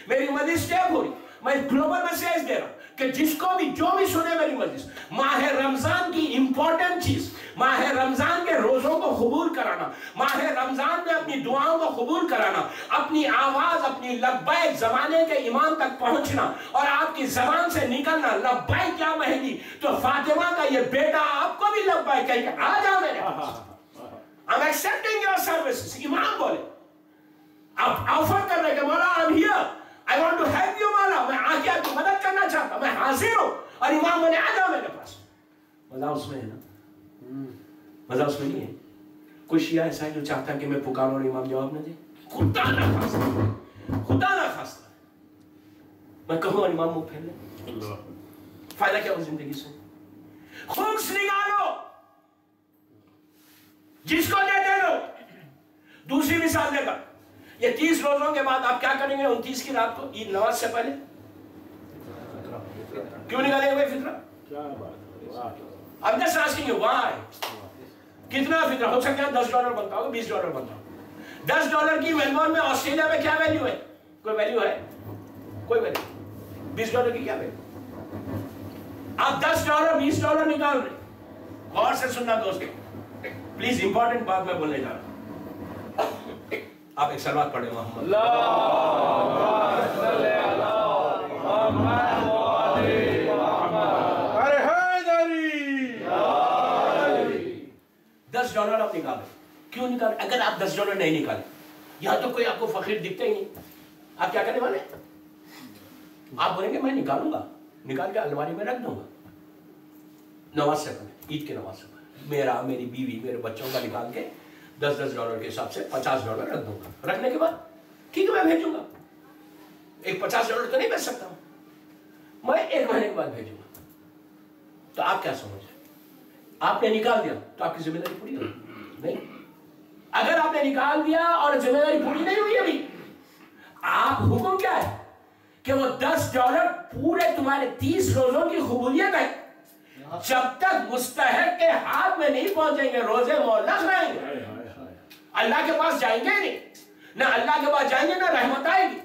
میری مجلس ٹیپ ہو رہی, میں گلوبل میسیج دے رہا ہوں کہ جس کو بھی جو بھی سنے میری مجلس, ماہ رمضان کی امپورٹنٹ چیز, ماہ رمضان کے روزوں کو قبول کرانا, ماہ رمضان میں اپنی دعاؤں کو قبول کرانا, اپنی آواز اپنی لبیک زمانے کے امام تک پہنچنا اور آپ کی زبان سے نکلنا لبیک یا مہدی, تو فاطمہ کا یہ بیٹا آپ کو بھی لبیک کہے کہ آ جاؤ میرے پاس, I'm accepting your services. امام بولے, آپ آفر کر رہے کہ مولا I'm here, I want to help you مولا, میں آگے آپ کی مدد کرنا چاہتا, میں حاضر ہوں. اور امام بولے آ جاؤ میرے پاس. مزہ اس میں ہے نا, مزہ اس میں نہیں ہے. کوئی شیعہ ایسا ہے جو چاہتا ہے کہ میں پکاروں اور امام جواب نہ دے؟ خدا نہ خواستہ, خدا نہ خواستہ میں کہوں اور امام منہ پھیر لے, فائدہ کیا ہو زندگی سے؟ خمس نکالو, جس کو دیتے دو. دوسری مثال دے گا, یہ 30 روزوں کے بعد آپ کیا کریں گے 29 کی رات کو عید نماز سے پہلے؟ کیوں نکالیں گے بھائی فطرہ؟ اب جسٹ آسکنگ یو وائی, کتنا فطرہ ہو سکتا ہے؟ $10 بنتا ہوگا, $20 بنتا ہوگا. $10 کی میلبورن میں آسٹریلیا میں کیا ویلیو ہے؟ کوئی ویلیو ہے؟ کوئی ویلیو. $20 کی کیا ویلیو؟ آپ $10 $20 نکال رہے. غور سے سننا دوستو, پلیز امپورٹنٹ بات میں بولنے جا رہا ہوں. آپ ایک سلوات پڑھیں محمد. $10 آپ نکالیں. کیوں نکالیں؟ اگر آپ $10 نہیں نکالیں, یہاں تو کوئی آپ کو فقیر دکھتے ہی نہیں, آپ کیا کرنے والے؟ آپ بولیں گے میں نکالوں گا, نکال کے الماری میں رکھ دوں گا نماز سے پہلے, عید کے نماز سے پہلے. میرا, میری بیوی, میرے بچوں کا نکال کے $10 کے حساب سے $50 رکھ دوں گا. رکھنے کے بعد ٹھیک ہے میں بھیجوں گا. ایک $50 تو نہیں بھیج سکتا ہوں, میں 1 مہینے کے بعد بھیجوں گا. تو آپ کیا سمجھ رہے؟ آپ نے نکال دیا تو آپ کی ذمہ داری پوری ہوئی نہیں. اگر آپ نے نکال دیا اور ذمہ داری پوری نہیں ہوئی ابھی, آپ حکم کیا ہے کہ وہ $10 پورے تمہارے 30 روزوں کی قبولیت ہے. جب تک مستحق کے ہاتھ میں نہیں پہنچیں گے روزے معلق رہیں گے. اللہ کے پاس جائیں گے نہیں, نہ اللہ کے پاس جائیں گے نہ رحمت آئے گی.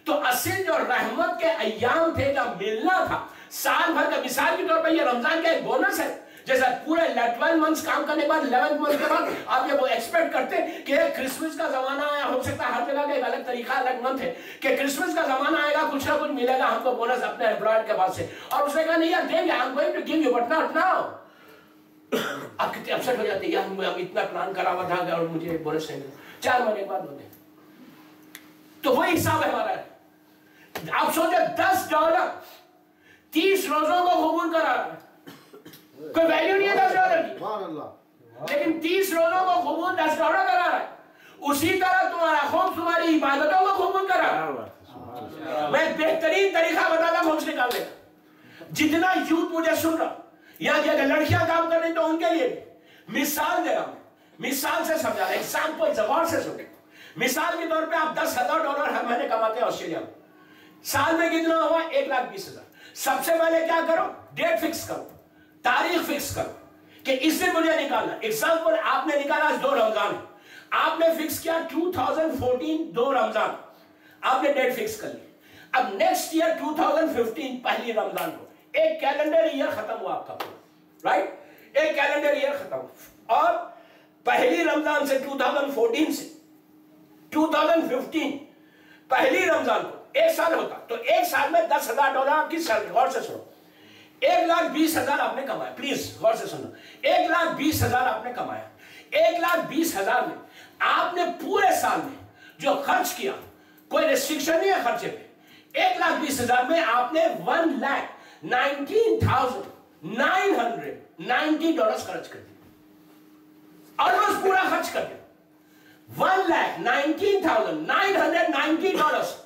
تو اصل جو رحمت کے ایام تھے, جب ملنا تھا سال بھر کا, مثال کے طور پر یہ رمضان کا ایک بونس ہے. جیسا پورے 12 منتھس کام کرنے کے بعد 11th منتھ کے بعد آپ یہ وہ ایکسپیکٹ کرتے کہ کرسمس کا زمانہ آیا, ہو سکتا ہے ہر جگہ کا ایک الگ طریقہ الگ منتھ ہے کہ کرسمس کا زمانہ آئے گا, کچھ نہ کچھ ملے گا ہم کو بونس اپنے امپلائر کے پاس سے. اور اس نے کہا نہیں یار دیں گے, I'm going to give you but not now. آپ کتنے اپسٹ ہو جاتے ہیں, یار ہم اتنا پلان کرا ہوا تھا اور مجھے بونس نہیں ملا, 4 مہینے بعد ہوتے. تو وہی حساب ہے ہمارا. آپ سوچے $10 30 रोजों को कबूल करा रहा है। कोई वैल्यू नहीं है $10 की, लेकिन 30 रोजों को कबूल $10 करा रहा है। उसी तरह तुम्हारा खुम्स तुम्हारी इबादतों को कबूल करा रहा है। मैं बेहतरीन तरीका बताता हूं खुम्स निकालने का। जितना यूथ मुझे सुन रहा, या कि अगर लड़कियां काम कर रही तो उनके लिए मिसाल दे रहा हूं, मिसाल से समझा रहा, एग्जाम्पल जवाब से सुने। मिसाल के तौर पे आप $10,000 हर महीने कमाते हैं ऑस्ट्रेलिया में, साल में कितना हुआ? 1,20,000। सबसे पहले क्या करो? डेट फिक्स करो, तारीख फिक्स करो कि इस दिन मुझे निकालना। एग्जाम्पल आपने निकाला 2 रमजान, आपने फिक्स किया 2014 2 रमजान, आपने डेट फिक्स कर ली। अब नेक्स्ट ईयर 2015 पहली रमजान को एक कैलेंडर ईयर खत्म हुआ आपका, राइट? एक कैलेंडर ईयर खत्म, और पहली रमजान से 2014 से 2015 पहली रमजान को 1 साल होता, तो 1 साल में $10,000 आपकी सैलरी। गौर से सुनो, 1,20,000 आपने कमाया। प्लीज गौर से सुनो, 1,20,000 आपने कमाया। 1,20,000 में आपने पूरे साल में जो खर्च किया, कोई रिस्ट्रिक्शन नहीं है खर्चे पे, 1,20,000 में आपने $1,19,990 खर्च कर दिया। ऑलमोस्ट पूरा खर्च कर दिया। $1,19,990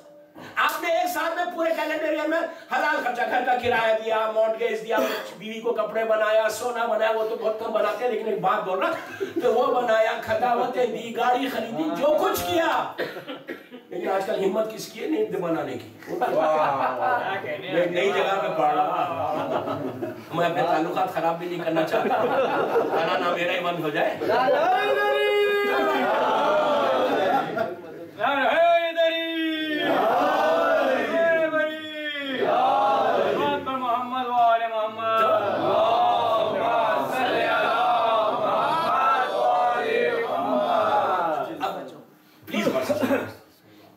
आपने 1 साल में पूरे कैलेंडर ईयर में हलाल खर्चा, घर का किराया दिया, मॉर्गेज दिया, बीवी को कपड़े बनाया, सोना बनाया, वो तो बहुत कम बनाते हैं, लेकिन एक बात बोल रहा, तो वो बनाया, खदावतें दी, गाड़ी खरीदी, जो कुछ किया। लेकिन आजकल हिम्मत किसकी है नींद बनाने की? नई जगह पे पढ़ रहा, मैं अपने ताल्लुकात खराब भी नहीं करना चाहता, खाना ना मेरा ही मन हो जाए।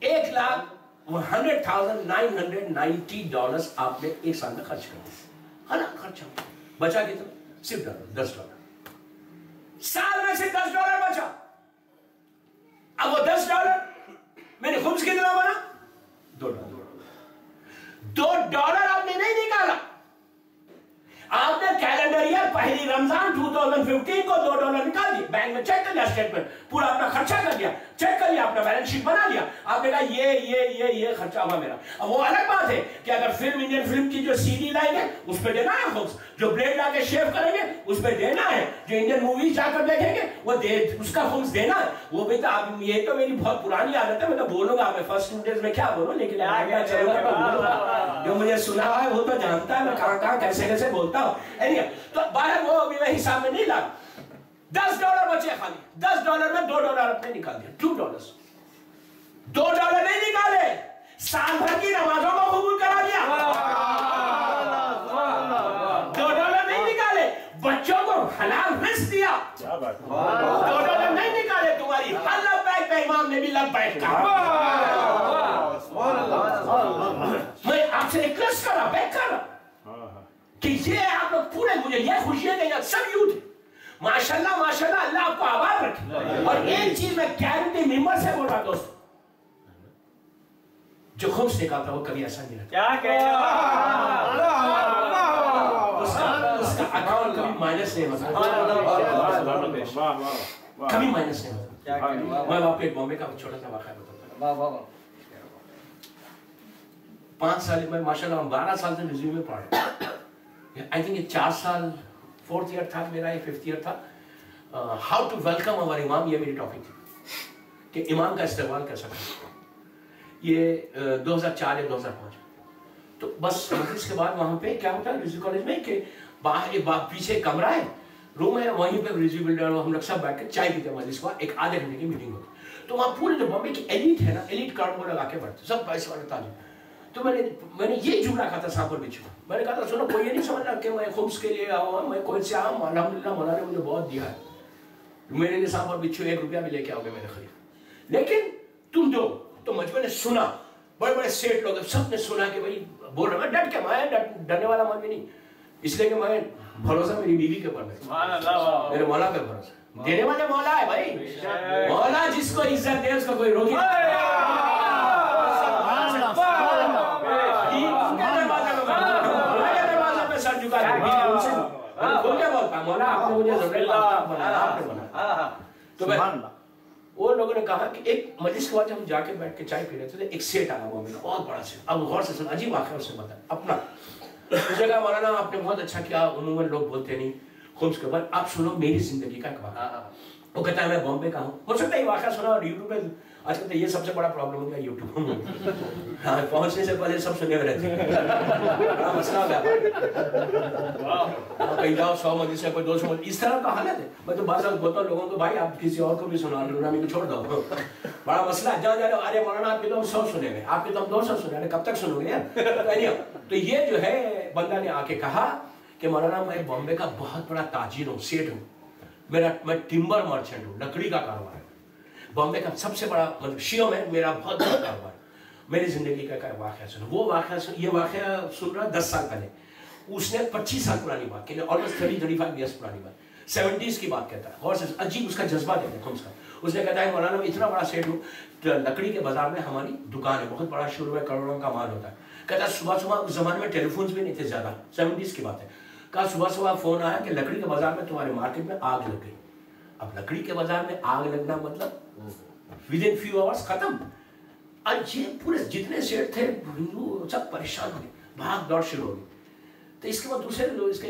$1,990 आपने 1 साल में खर्च कर दिया। है ना खर्चा? बचा कितना? सिर्फ $10। साल में सिर्फ $10 बचा। अब वो $10 मैंने खुम्स कितना बना? $2 आपने नहीं निकाला, आपने कैलेंडर ईयर पहली रमजान 2015 को $2 निकाल दिए, बैंक में चेक कर लिया, स्टेटमेंट पूरा अपना खर्चा कर दिया, चेक कर लिया, अपना बैलेंस शीट बना लिया। आपने कहा ये खर्चा हुआ मेरा। अब वो अलग बात है कि अगर फिल्म, इंडियन फिल्म की जो सीडी लाएंगे उस पर देना है खुम्स, जो ब्लेड लाके शेव करेंगे उस पर देना है, जो इंडियन मूवीज जाकर देखेंगे वो उसका खुम्स देना है। वो भी तो आप, ये तो मेरी बहुत पुरानी आदत है, मैं तो बोलूंगा, मैं फर्स्ट डेज में क्या बोलूं, लेकिन जो मुझे सुना है वो तो जानता है मैं कहां कैसे बोलता हूं। तो बाहर वो अभी मैं हिसाब में नहीं ला। $10 बचे खाली, $10 में $2 आपने निकाल दिया, $2। $2 नहीं निकाले, साल भर की नमाजों को कबूल करा दिया। $2 नहीं निकाले, बच्चों को हलाल रिस्क दिया। $2 नहीं निकाले, तुम्हारी हर लब्बैक पे इमाम ने भी लब्बैक कहा। मैं आपसे रिक्वेस्ट कर रहा, बैक कर रहा कि ये आप लोग पूरे, मुझे ये खुशियां देंगे सब यूथ, माशाल्लाह माशाल्लाह, अल्लाह आपको आबाद रखे। और एक चीज मैं गारंटी मेंबर से बोल रहा दोस्तों, जो खुम्स निकालता वो कभी ऐसा नहीं रहता। क्या उसका अकाउंट कभी माइनस नहीं होता, कभी माइनस नहीं होता। मैं आपको एक बॉम्बे का छोटा सा वाक़या बताता हूँ। 5 साल में माशाल्लाह 12 साल से रिज्यूम में पढ़ रहा हूँ। आई थिंक ये 4 साल 4th ईयर था मेरा, ये 5th ईयर था। हाउ टू वेलकम अवर इमाम, ये मेरी टॉपिक थी कि इमाम का इस्तेमाल कैसा करें। ये 2004 या 2005। तो बस इसके बाद वहां पे क्या होता है रिज्यू कॉलेज में कि बाहर पीछे कमरा है, रूम है, वहीं पे रिज्यू बिल्डर हम लोग सब बैठ के चाय पीते हैं। मजलिस का एक आधे घंटे की मीटिंग होती। तो वहाँ पूरे जो बॉम्बे की एलिट है ना, एलिट कार्ड को लगा के बैठते सब पैसे वाले ताजे। तो मैंने ये जुमला कहा था सांप और बिच्छू। मैंने कहा था सुनो, कोई ये नहीं समझना कि मैं खुम्स के लिए आऊँ, मैं कोई से आऊँ, अल्हम्दुलिल्लाह मौला ने मुझे बहुत दिया है, मेरे लिए सांप और बिच्छू 1 रुपया भी लेके आओगे मेरे खरीद, लेकिन तुम दो। तो मुझे सुना, बड़े बड़े सेठ लोग सबने सुना कि भाई बोल रहा, मैं डट के, मैं डरने वाला मन भी नहीं, इसलिए कि मैं भरोसा मेरी बीवी के ऊपर है, मेरे मौला पे भरोसा, देने वाले मौला है भाई। मौला जिसको इज्जत दे उसको कोई रोक नहीं। कहा मौला आपने मुझे आपने बनाया। तो वो लोगों ने कहा कि एक मजलिस के बाद जब हम जाके बैठ के चाय पी रहे थे, एक सेठ आया हुआ मेरा, बहुत बड़ा सेठ। अब गौर से सुन, अजीब वाक़या उसने बताया अपना। मुझे कहा मौलाना आपने बहुत अच्छा किया, उन्होंने लोग बोलते नहीं खुम्स के बाद, आप सुनो मेरी जिंदगी का एक वाक़या। वो कहता है मैं बॉम्बे का हूँ, हो सकता है ये वाक़या सुना और यूट्यूब पे आजकल तो ये सबसे बड़ा प्रॉब्लम हो गया यूट्यूब में। हाँ, पहुंचने से पहले सब सुने हुए रहते हैं, बड़ा मसला हो गया। कहीं जाओ 100 मजलिस से कोई 200 मजलिस, इस तरह का हालत है। मैं तो बात बोलता हूँ लोगों को, भाई आप किसी और को भी सुना लो, को छोड़ दो, बड़ा मसला। जहाँ जा रहे हो, अरे मौलाना आपके तो हम 100 सुने हुए, आपके तो हम 200 सुने, अरे कब तक सुनोगे यार। तो ये जो है बंदा ने आके कहा कि मौलाना मैं बॉम्बे का बहुत बड़ा ताजिर हूँ, सेठ हूँ, मैं टिम्बर मर्चेंट हूँ, लकड़ी का कारोबार है, बॉम्बे का सबसे बड़ा, मतलब शियो में मेरा बहुत बड़ा कारोबार। मेरी जिंदगी का वाक़या सुनो। वो वाक़या सुन, ये वाक़या सुन रहा 10 साल पहले, उसने 25 साल पुरानी बात की, ऑलमोस्ट 30-35 ईयर्स पुरानी बात, 70s की बात कहता है। और अजीब उसका जज्बा देखो उसका। उसने कहता है मौलाना मैं इतना बड़ा सेठ हूँ, लकड़ी के बाजार में हमारी दुकान है, बहुत बड़ा शुरू में करोड़ों का माल होता है। कहता है सुबह सुबह, उस जमाने में टेलीफोन्स भी नहीं थे ज़्यादा, 70s की बात है। कहा सुबह सुबह फोन आया कि लकड़ी के बाजार में तुम्हारे मार्केट में आग लग गई। अब लकड़ी के बाजार में आग लगना मतलब विदिन फ्यू आवर्स खत्म। अब ये पूरे जितने सेठ थे हिंदू सब परेशान हो गए, भाग दौड़ शुरू हो गई। तो इसके बाद दूसरे इसके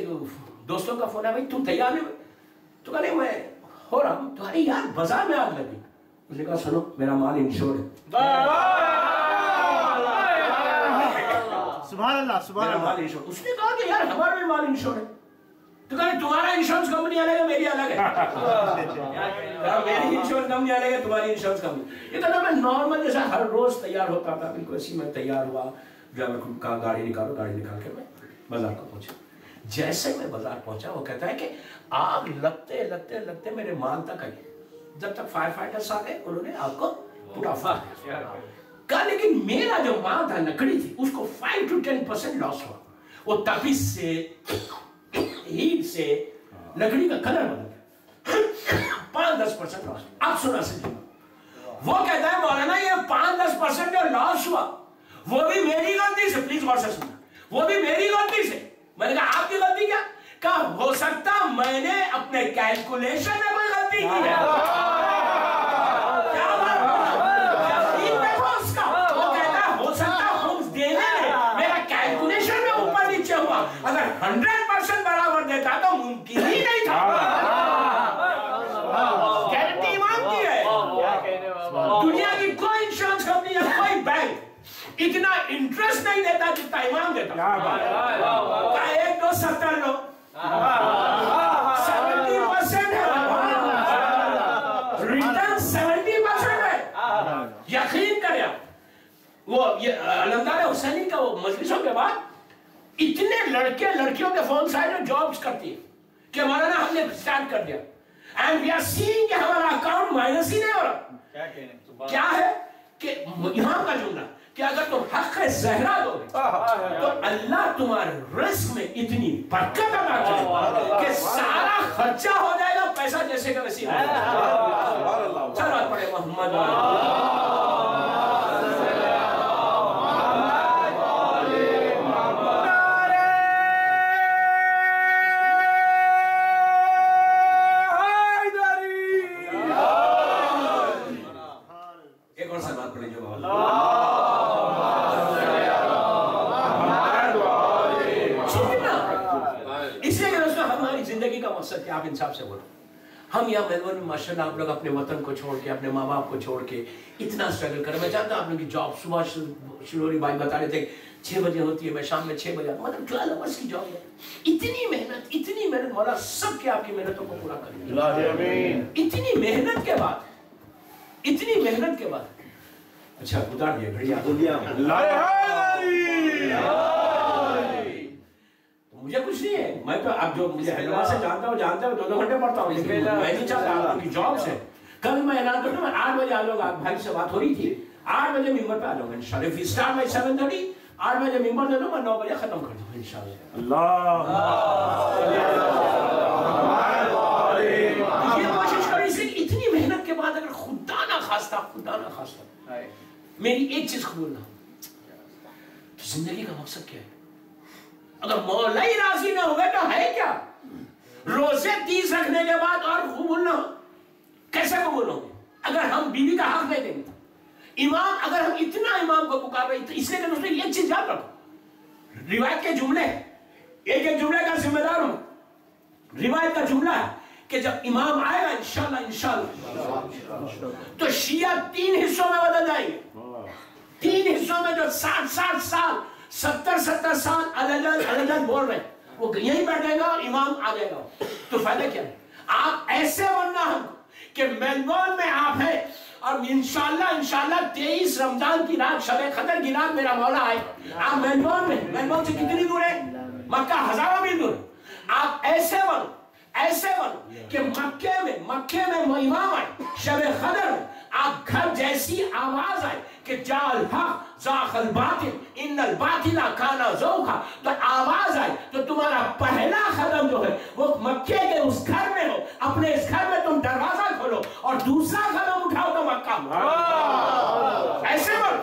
दोस्तों का फोन है, भाई तुम तैयार हो? तो कहा नहीं मैं हो रहा हूँ। तो अरे यार बाजार में आग लगी। उसने कहा सुनो मेरा माल इंश्योर है। सुभान अल्लाह, सुभान अल्लाह। उसने कहा कि यार हमारा भी माल इंश्योर है। तो कहा तुम्हारा इंश्योरेंस कंपनी अलग है, मेरी अलग है। मेरी इंश्योरेंस कंपनी अलग है, तुम्हारी इंश्योरेंस कंपनी। ये कहता मैं नॉर्मल जैसा हर रोज तैयार होता था, बिल्कुल ऐसी मैं तैयार हुआ, ड्राइवर का गाड़ी निकालो, गाड़ी निकाल के मैं बाजार को पहुंचा। जैसे मैं बाजार पहुंचा, वो कहता है कि आग लगते लगते लगते मेरे माल तक आई। जब तक फायर फाइटर्स आ गए, उन्होंने आग को पूरा कहा, लेकिन मेरा जो माल था लकड़ी थी, उसको 5 to 10% लॉस हुआ। वो तपिश से, हीट से लकड़ी का कलर बदल गया, 5-10% लॉस। अब सुना से वो कहता है मौलाना ये 5-10% जो लॉस हुआ वो भी मेरी गलती से, प्लीज गौर से सुनना, वो भी मेरी गलती से। मैंने कहा आपकी गलती क्या? कहा हो सकता मैंने अपने कैलकुलेशन में कोई गलती की है। क्या बात देखो उसका, वो कहता है हो सकता हम देने में मेरा कैलकुलेशन में ऊपर नीचे हुआ, अगर 100% बराबर देता तो मुमकिन ही नहीं था। गारंटी मांगती है दुनिया की कोई इंश्योरेंस कंपनी या कोई बैंक इतना इंटरेस्ट नहीं देता जितना इमाम देता। 1 2 70 लो, 70% है रिटर्न, 70% है। यकीन करें वो ये अलमदार हुसैनी का वो मजलिसों के बाद इतने लड़के लड़कियों के फोन आए जो जॉब्स करती है कि मौलाना हमने स्टार्ट कर दिया एंड वी आर सीइंग कि हमारा अकाउंट माइनस ही नहीं हो रहा। क्या है कि यहाँ का जुमला कि अगर तुम हक ज़हरा दोगे तो अल्लाह तुम्हारे रिस्क में इतनी बरकत अता करेगा कि सारा खर्चा हो जाएगा, पैसा जैसे का वैसे। चलो पढ़े मोहम्मद। एक और सवाल पढ़े जो जिंदगी का मकसद क्या? आप इंसाफ से बोलो। हम यहाँ मेलबर्न में माशाल्लाह आप लोग अपने वतन को छोड़ के, अपने माँ बाप को छोड़ के इतना स्ट्रगल करें। मैं जानता हूँ आप लोग की जॉब सुबह शुरू भाई बता रहे थे 6 बजे होती है, मैं शाम में 6 बजे, मतलब 12 आवर्स की जॉब है। इतनी मेहनत मौला सबके आपकी मेहनतों को पूरा करें। इतनी मेहनत के बाद अच्छा उतार दिया मुझे कुछ नहीं है। मैं तो आप जो मुझे हैदराबाद से जानता हूँ 2-2 घंटे पढ़ता हूँ, लेकिन मैं नहीं चाहता आपकी जॉब से। कल मैं ऐलान कर दूं, मैं 8 बजे आ जाऊंगा। आप भाई से बात हो रही थी, 8 बजे मिंबर पे आ जाऊंगा इंशाल्लाह। इफ वी स्टार्ट बाय 7:30, 8 बजे मिंबर दे दूंगा, 9 बजे खत्म कर दूंगा इंशाल्लाह। ये कोशिश करी से इतनी मेहनत के बाद अगर खुदा ना खास्ता मेरी एक चीज कबूल ना, तो जिंदगी का मकसद क्या है? अगर मौला ही राजी ना हुए तो है क्या? روزے 30 رکھنے کے بعد اور قبول نہ ہو، کیسے قبول ہوں گے اگر ہم بیوی کا حق نہیں دیں گے؟ امام، اگر ہم اتنا امام کو پکار رہے ہیں، اس لیے کہ یہ چیز یاد رکھو، روایت کے جملے، ایک ایک جملے کا ذمہ دار ہوں، روایت کا جملہ ہے کہ جب امام آئے گا انشاءاللہ تو شیعہ 3 حصوں میں بدل جائیں گے، 3 حصوں میں جو 60 سال 70 سال الگ بول رہے ہیں وہ یہیں بیٹھے گا اور امام آ جائے گا، تو فائدہ کیا ہے؟ آپ ایسے بننا ہم کہ میلبورن میں آپ ہیں اور انشاءاللہ 23 رمضان کی رات، شب قدر کی رات میرا مولا آئے، آپ میلبورن سے کتنی دور ہے؟ مکہ ہزاروں میل دور، آپ ایسے بنو کہ مکے میں امام آئے، شب قدر میں آپ گھر جیسی آواز آئے کہ جا الحق زاق الباطل ان الباطل کان زوقا، تو آواز آئے تو تمہارا پہلا قدم جو ہے وہ مکے کے اس گھر میں ہو، اپنے اس گھر میں تم دروازہ کھولو اور دوسرا قدم اٹھاؤ تو مکہ، ایسے بنو،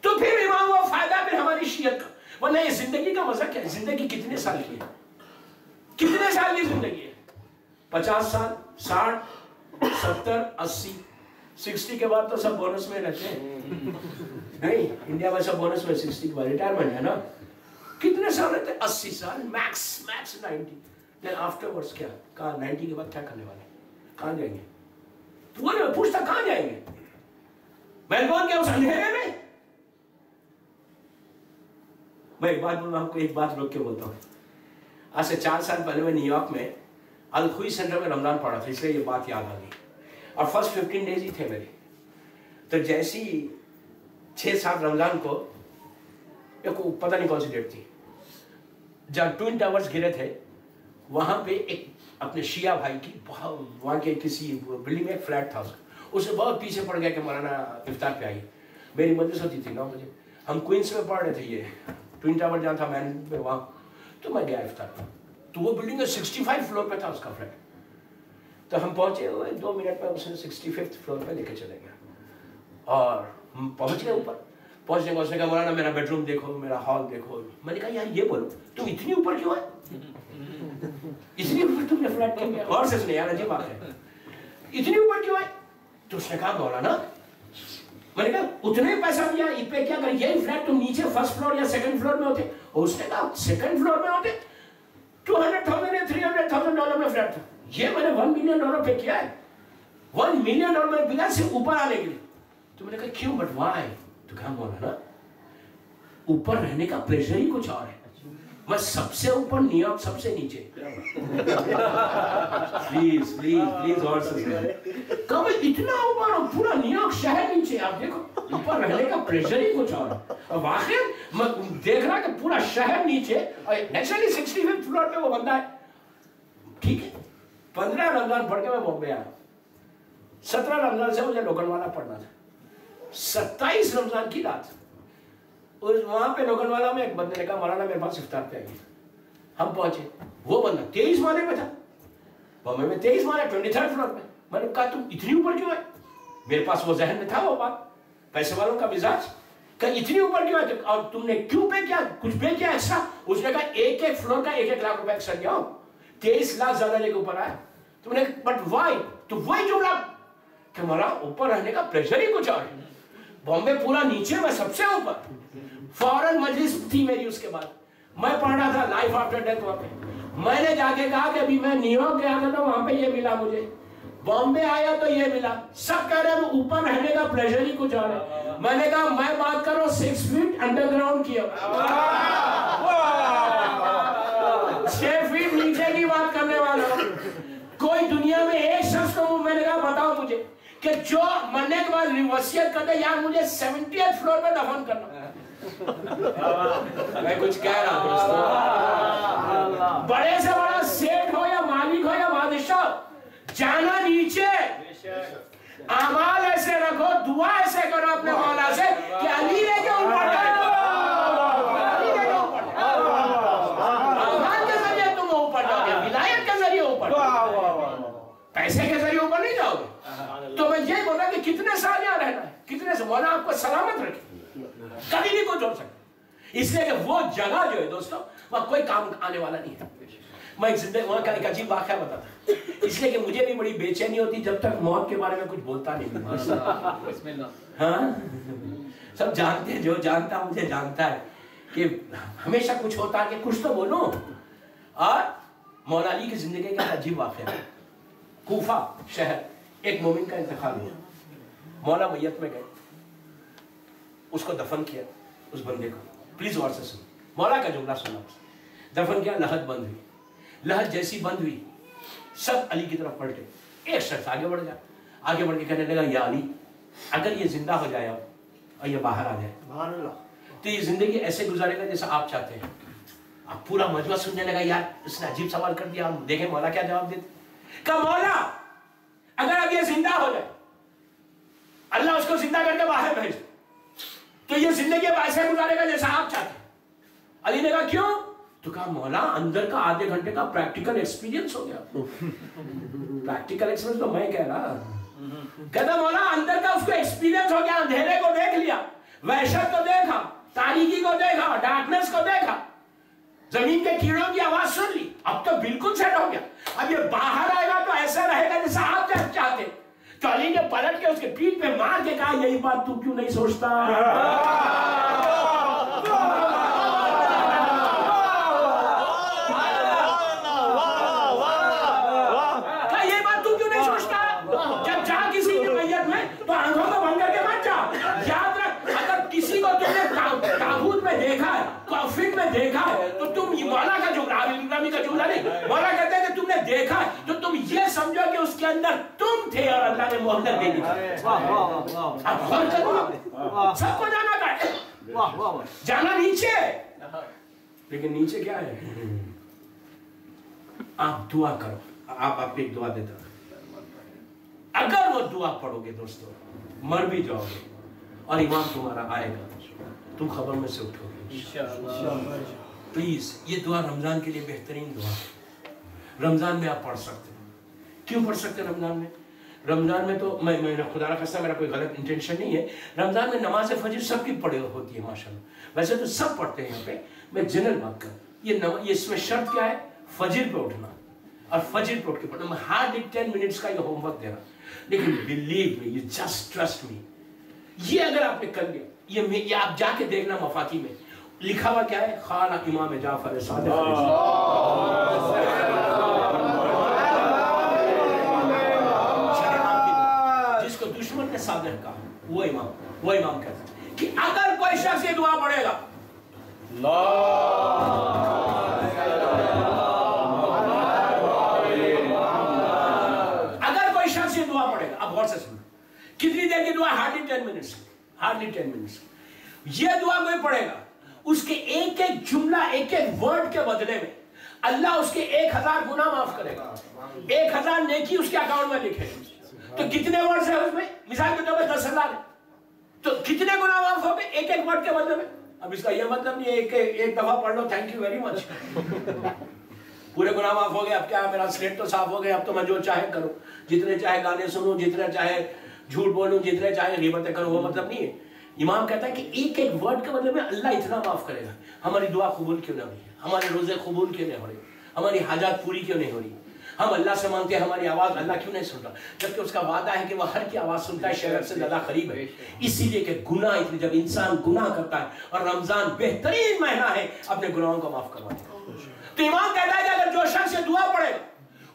تو پھر امام وہ فائدہ پھر ہماری شیعت کا، ورنہ یہ زندگی کا مزہ کیا ہے؟ زندگی کتنے سال کی ہے؟ کتنے سال کی زندگی ہے؟ 50 سال، 60، 70، 80، 60 کے بعد تو سب بونس میں رہتے ہیں، نہیں انڈیا میں سب بونس میں 60 کے بعد ریٹائرمنٹ ہے نا، کتنے سال رہتے ہیں؟ 80 سال، میکس 90، دین آفٹر ورڈز کیا؟ کہاں 90 کے بعد کیا کرنے والے ہیں؟ کہاں جائیں گے؟ تو وہ پوچھتا کہاں جائیں گے؟ میلبورن کے اس اندھیرے میں؟ میں ایک بات بولوں آپ کو، ایک بات روک کے بولتا ہوں، آج سے 4 سال پہلے میں نیو یارک میں الخوئی سینٹر میں رمضان پڑھا تھا، اس لیے یہ بات یاد آ گئی، اور فرسٹ 15 ڈیز ہی تھے میرے، تو جیسی 6-7 رمضان کو پتہ نہیں کون سی ڈیٹ تھی، جب ٹوئن ٹاورز گرے تھے وہاں پہ ایک اپنے شیعہ بھائی کی وہاں کے کسی بلڈنگ میں ایک فلیٹ تھا، اسے بہت پیچھے پڑ گیا کہ مولانا افطار پہ آئی، میری مجلس ہوتی تھی 9 بجے، ہم کوئنس میں پڑھ رہے تھے، یہ ٹوئن ٹاور جہاں تھا مین پہ وہاں، تو میں گیا افطار پہ، تو وہ بلڈنگ 65 فلور پہ تھا اس کا فلیٹ، تو ہم پہنچے 2 منٹ میں اس نے 65 فلور پہ لے کے چلے گیا، اور ہم پہنچ گئے اوپر، پہنچنے کے بعد اس نے کہا مولانا میرا بیڈ روم دیکھو، میرا ہال دیکھو، میں نے کہا یار یہ بولو تم اتنی اوپر کیوں ہے؟ اتنی اوپر تم نے فلیٹ کیوں گیا؟ غور سے سنے یار، عجیب بات ہے، اتنی اوپر کیوں ہے؟ تو اس نے کہا مولانا، میں نے کہا اتنے پیسہ دیا اس پہ کیا کر، یہی فلیٹ تم نیچے فرسٹ فلور یا سیکنڈ فلور میں ہوتے، اور اس نے کہا سیکنڈ فلور میں ہوتے، $200,000 یا $300,000 میں فلیٹ تھا، یہ میں نے $1 ملین پے کیا ہے، $1 ملین میں پیا صرف اوپر آنے کے لیے، تو میں نے کہا کیوں، بٹ وائی؟ تو کہا مولانا اوپر رہنے کا پریشر ہی کچھ اور ہے، میں سب سے اوپر، نیو یارک سب سے نیچے، پلیز اور سے کہا میں اتنا اوپر ہوں، پورا نیو یارک شہر نیچے، آپ دیکھو اوپر رہنے کا پریشر ہی کچھ اور ہے، اور واقعی میں دیکھ رہا کہ پورا شہر نیچے، اور نیچرلی 65 فلور پہ وہ بندہ ہے، ٹھیک ہے، 15 رمضان پڑھ کے میں بامبے آیا، 17 رمضان سے مجھے لوکل والا پڑھنا تھا، 27 رمضان کی رات وہاں پہ لوکل والا میں ایک بندے نے کہا مولانا میرے پاس افطار پہ آئیے، ہم پہنچے، وہ بندہ 23 مالے میں تھا، بامبے میں 23 مالے 23rd فلور پہ، میں نے کہا تم اتنی اوپر کیوں ہے؟ میرے پاس وہ ذہن میں تھا وہ بات، پیسے والوں کا مزاج، کہ اتنی اوپر کیوں ہے اور تم نے کیوں پے کیا، کچھ پے کیا ایکسٹرا؟ اس نے کہا ایک فلور کا 1 لاکھ روپے ایکسٹرا دیا ہوں، 23 لاکھ زیادہ لے کے اوپر آیا، تم نے بٹ وائی؟ تو وہی جملہ کہ مولا اوپر رہنے کا پریشر ہی کچھ اور ہے، بامبے پورا نیچے، میں سب سے اوپر، فوراً مجلس تھی میری، اس کے بعد میں پڑھ رہا تھا لائف آفٹر ڈیتھ وہاں پہ، میں نے جا کے کہا کہ ابھی میں نیو یارک گیا تھا وہاں پہ یہ ملا مجھے، بامبے آیا تو یہ ملا، سب کہہ رہے ہیں اوپر رہنے کا پریشر ہی کچھ اور ہے، میں نے کہا میں بات کروں 6 فٹ انڈر گراؤنڈ کی، 6 فٹ نیچے کی بات کرنے والا ہوں، کوئی دنیا میں ایک شخص کو میں نے کہا بتاؤ مجھے کہ جو مرنے کے بعد وصیت کرتے یار مجھے 70th فلور پہ دفن کرنا، میں کچھ کہہ رہا ہوں، بڑے سے بڑا سیٹ ہو یا مالک ہو یا بادشاہ، جانا نیچے، اعمال ایسے رکھو، دعا ایسے کرو اپنے مولا سے کہ علی لے کے اوپر جائے، اعمال کے ذریعے تم اوپر جاؤ گے، ولایت کے ذریعے اوپر، پیسے کے ذریعے اوپر نہیں جاؤ گے، تو میں یہ بول رہا کہ کتنے سال یہاں رہنا ہے، کتنے سے، مولا آپ کو سلامت رکھے، کبھی نہیں کوئی چھوڑ سکتا، اس لیے کہ وہ جگہ جو ہے دوستو وہاں کوئی کام آنے والا نہیں ہے، मैं वहाँ का एक अजीब वाक़या बताता, इसलिए कि मुझे भी बड़ी बेचैनी होती जब तक मौत के बारे में कुछ बोलता नहीं। हाँ, सब जानते हैं, जो जानता मुझे जानता है कि हमेशा कुछ होता है कि कुछ तो बोलो। और मौला अली की जिंदगी का अजीब वाक़या है। कूफा शहर, एक मोमिन का इंतकाल हुआ, मौला मैयत में गए, उसको दफन किया उस बंदे को। प्लीज गौर से सुनो, मौला का जुमला सुना। दफन किया, लहद बंद हुई। लहद जैसी बंद हुई, सब अली की तरफ पलटे। एक शख्स आगे बढ़ गया, आगे बढ़ के कहने लगा, या अली, अगर ये जिंदा हो जाए अब और ये बाहर आ जाए तो ये जिंदगी ऐसे गुजारेगा जैसा आप चाहते हैं। अब पूरा मजमा सुनने लगा, यार इसने अजीब सवाल कर दिया, हम देखें मौला क्या जवाब देते। कहा, मौला अगर अब ये जिंदा हो जाए, अल्लाह उसको जिंदा करके बाहर भेज, तो ये जिंदगी अब ऐसे गुजारेगा जैसा आप चाहते हैं। अली ने कहा, क्यों? तो कहा, मौला अंदर का आधे घंटे का प्रैक्टिकल एक्सपीरियंस हो गया। प्रैक्टिकल एक्सपीरियंस तो मैं कह रहा, कहता मौला अंदर का उसको एक्सपीरियंस हो गया, अंधेरे को देख लिया, वहशत को देखा, तारीकी को देखा, डार्कनेस को देखा, जमीन के कीड़ों की आवाज सुन ली, अब तो बिल्कुल सेट हो गया। अब ये बाहर आएगा तो ऐसा रहेगा जैसा आप चाहते। तो अली ने पलट के उसके पीठ पे मार के कहा, यही बात तू क्यों नहीं सोचता? यही बात तू क्यों नहीं सोचता? जब जा किसी की मैयत में तो आंखों को बंद करके मत जा। याद रख, अगर किसी को तुमने ताबूत में देखा है, कॉफिन में देखा है, तो तुम मौला का जुमला, इब्राहिमी का जुमला नहीं, मौला कहते हैं कि तुमने देखा है तो तुम ये समझो कि उसके अंदर तुम थे और अल्लाह ने मोहलत दे दी। अब गौर करो, सबको जाना था, जाना नीचे, लेकिन नीचे क्या है? आप दुआ करो। आप आपको एक दुआ देता, अगर वो दुआ पढ़ोगे दोस्तों, मर भी जाओगे और इमाम तुम्हारा आएगा, तुम खबर में से उठोगे इंशाअल्लाह। प्लीज, ये दुआ रमजान के लिए बेहतरीन दुआ है। रमजान में आप पढ़ सकते हो। क्यों पढ़ सकते हैं रमजान में? रमजान में तो मैं खुदा ना खास्ता, मेरा कोई गलत इंटेंशन नहीं है, रमजान में नमाज फजर सबकी पढ़े होती है माशाल्लाह। वैसे तो सब पढ़ते हैं यहाँ पे, मैं जनरल बात कर, ये इसमें शर्त क्या है? फजर पे उठना, और फजर पे उठ के पढ़ना। मैं हार्डली 10 मिनट्स का ये होमवर्क दे रहा, लेकिन believe me, you just trust me, ये अगर आपने कर लिया, ये आप जाके देखना मफाकी में लिखा हुआ क्या है? खाला इमाम जाफर सादिक, जिसको दुश्मन ने सादिक कहा, वो इमाम कहता है कि अगर कोई शख्स ये दुआ पढ़ेगा, अगर कोई शख्स ये दुआ पढ़ेगा, अब गौर से सुनो, कितनी देर की दुआ? Hardly 10 minutes, hardly 10 minutes. ये दुआ कोई पढ़ेगा, उसके एक एक जुमला, एक एक वर्ड के बदले में अल्लाह उसके 1000 गुनाह माफ करेगा, 1000 नेकी उसके अकाउंट में लिखेगा। तो कितने वर्ड है उसमें? मिसाल के तौर पर 10,000 है, तो कितने गुनाह माफ हो गए एक एक वर्ड के बदले में? अब इसका यह मतलब नहीं है एक दफा पढ़ लो, थैंक यू वेरी मच, पूरे गुनाह माफ हो गए, अब क्या मेरा स्लेट तो साफ हो गया, अब तो मैं जो चाहे करूं, जितने चाहे गाने सुनूं, जितने चाहे झूठ बोलूं, जितने चाहे गिबतें करूं, वो मतलब नहीं है। इमाम कहता है कि एक एक वर्ड के बदले में अल्लाह इतना माफ करेगा। हमारी दुआ कबूल क्यों ना हुई, हमारे रोजे कबूल क्यों नहीं हो रही, हमारी हाजात पूरी क्यों नहीं हो रही, हम अल्लाह से मांगते हैं, हमारी आवाज अल्लाह क्यों नहीं सुनता, जबकि उसका वादा है कि वह हर की आवाज सुनता है, शहर से ज्यादा करीब है। इसीलिए कि गुनाह, इतनी जब इंसान गुनाह करता है, और रमजान बेहतरीन महीना है अपने गुनाहों को माफ करवाने का। तो इमाम कहता है कि अगर जो शख्स दुआ पढ़ेगा,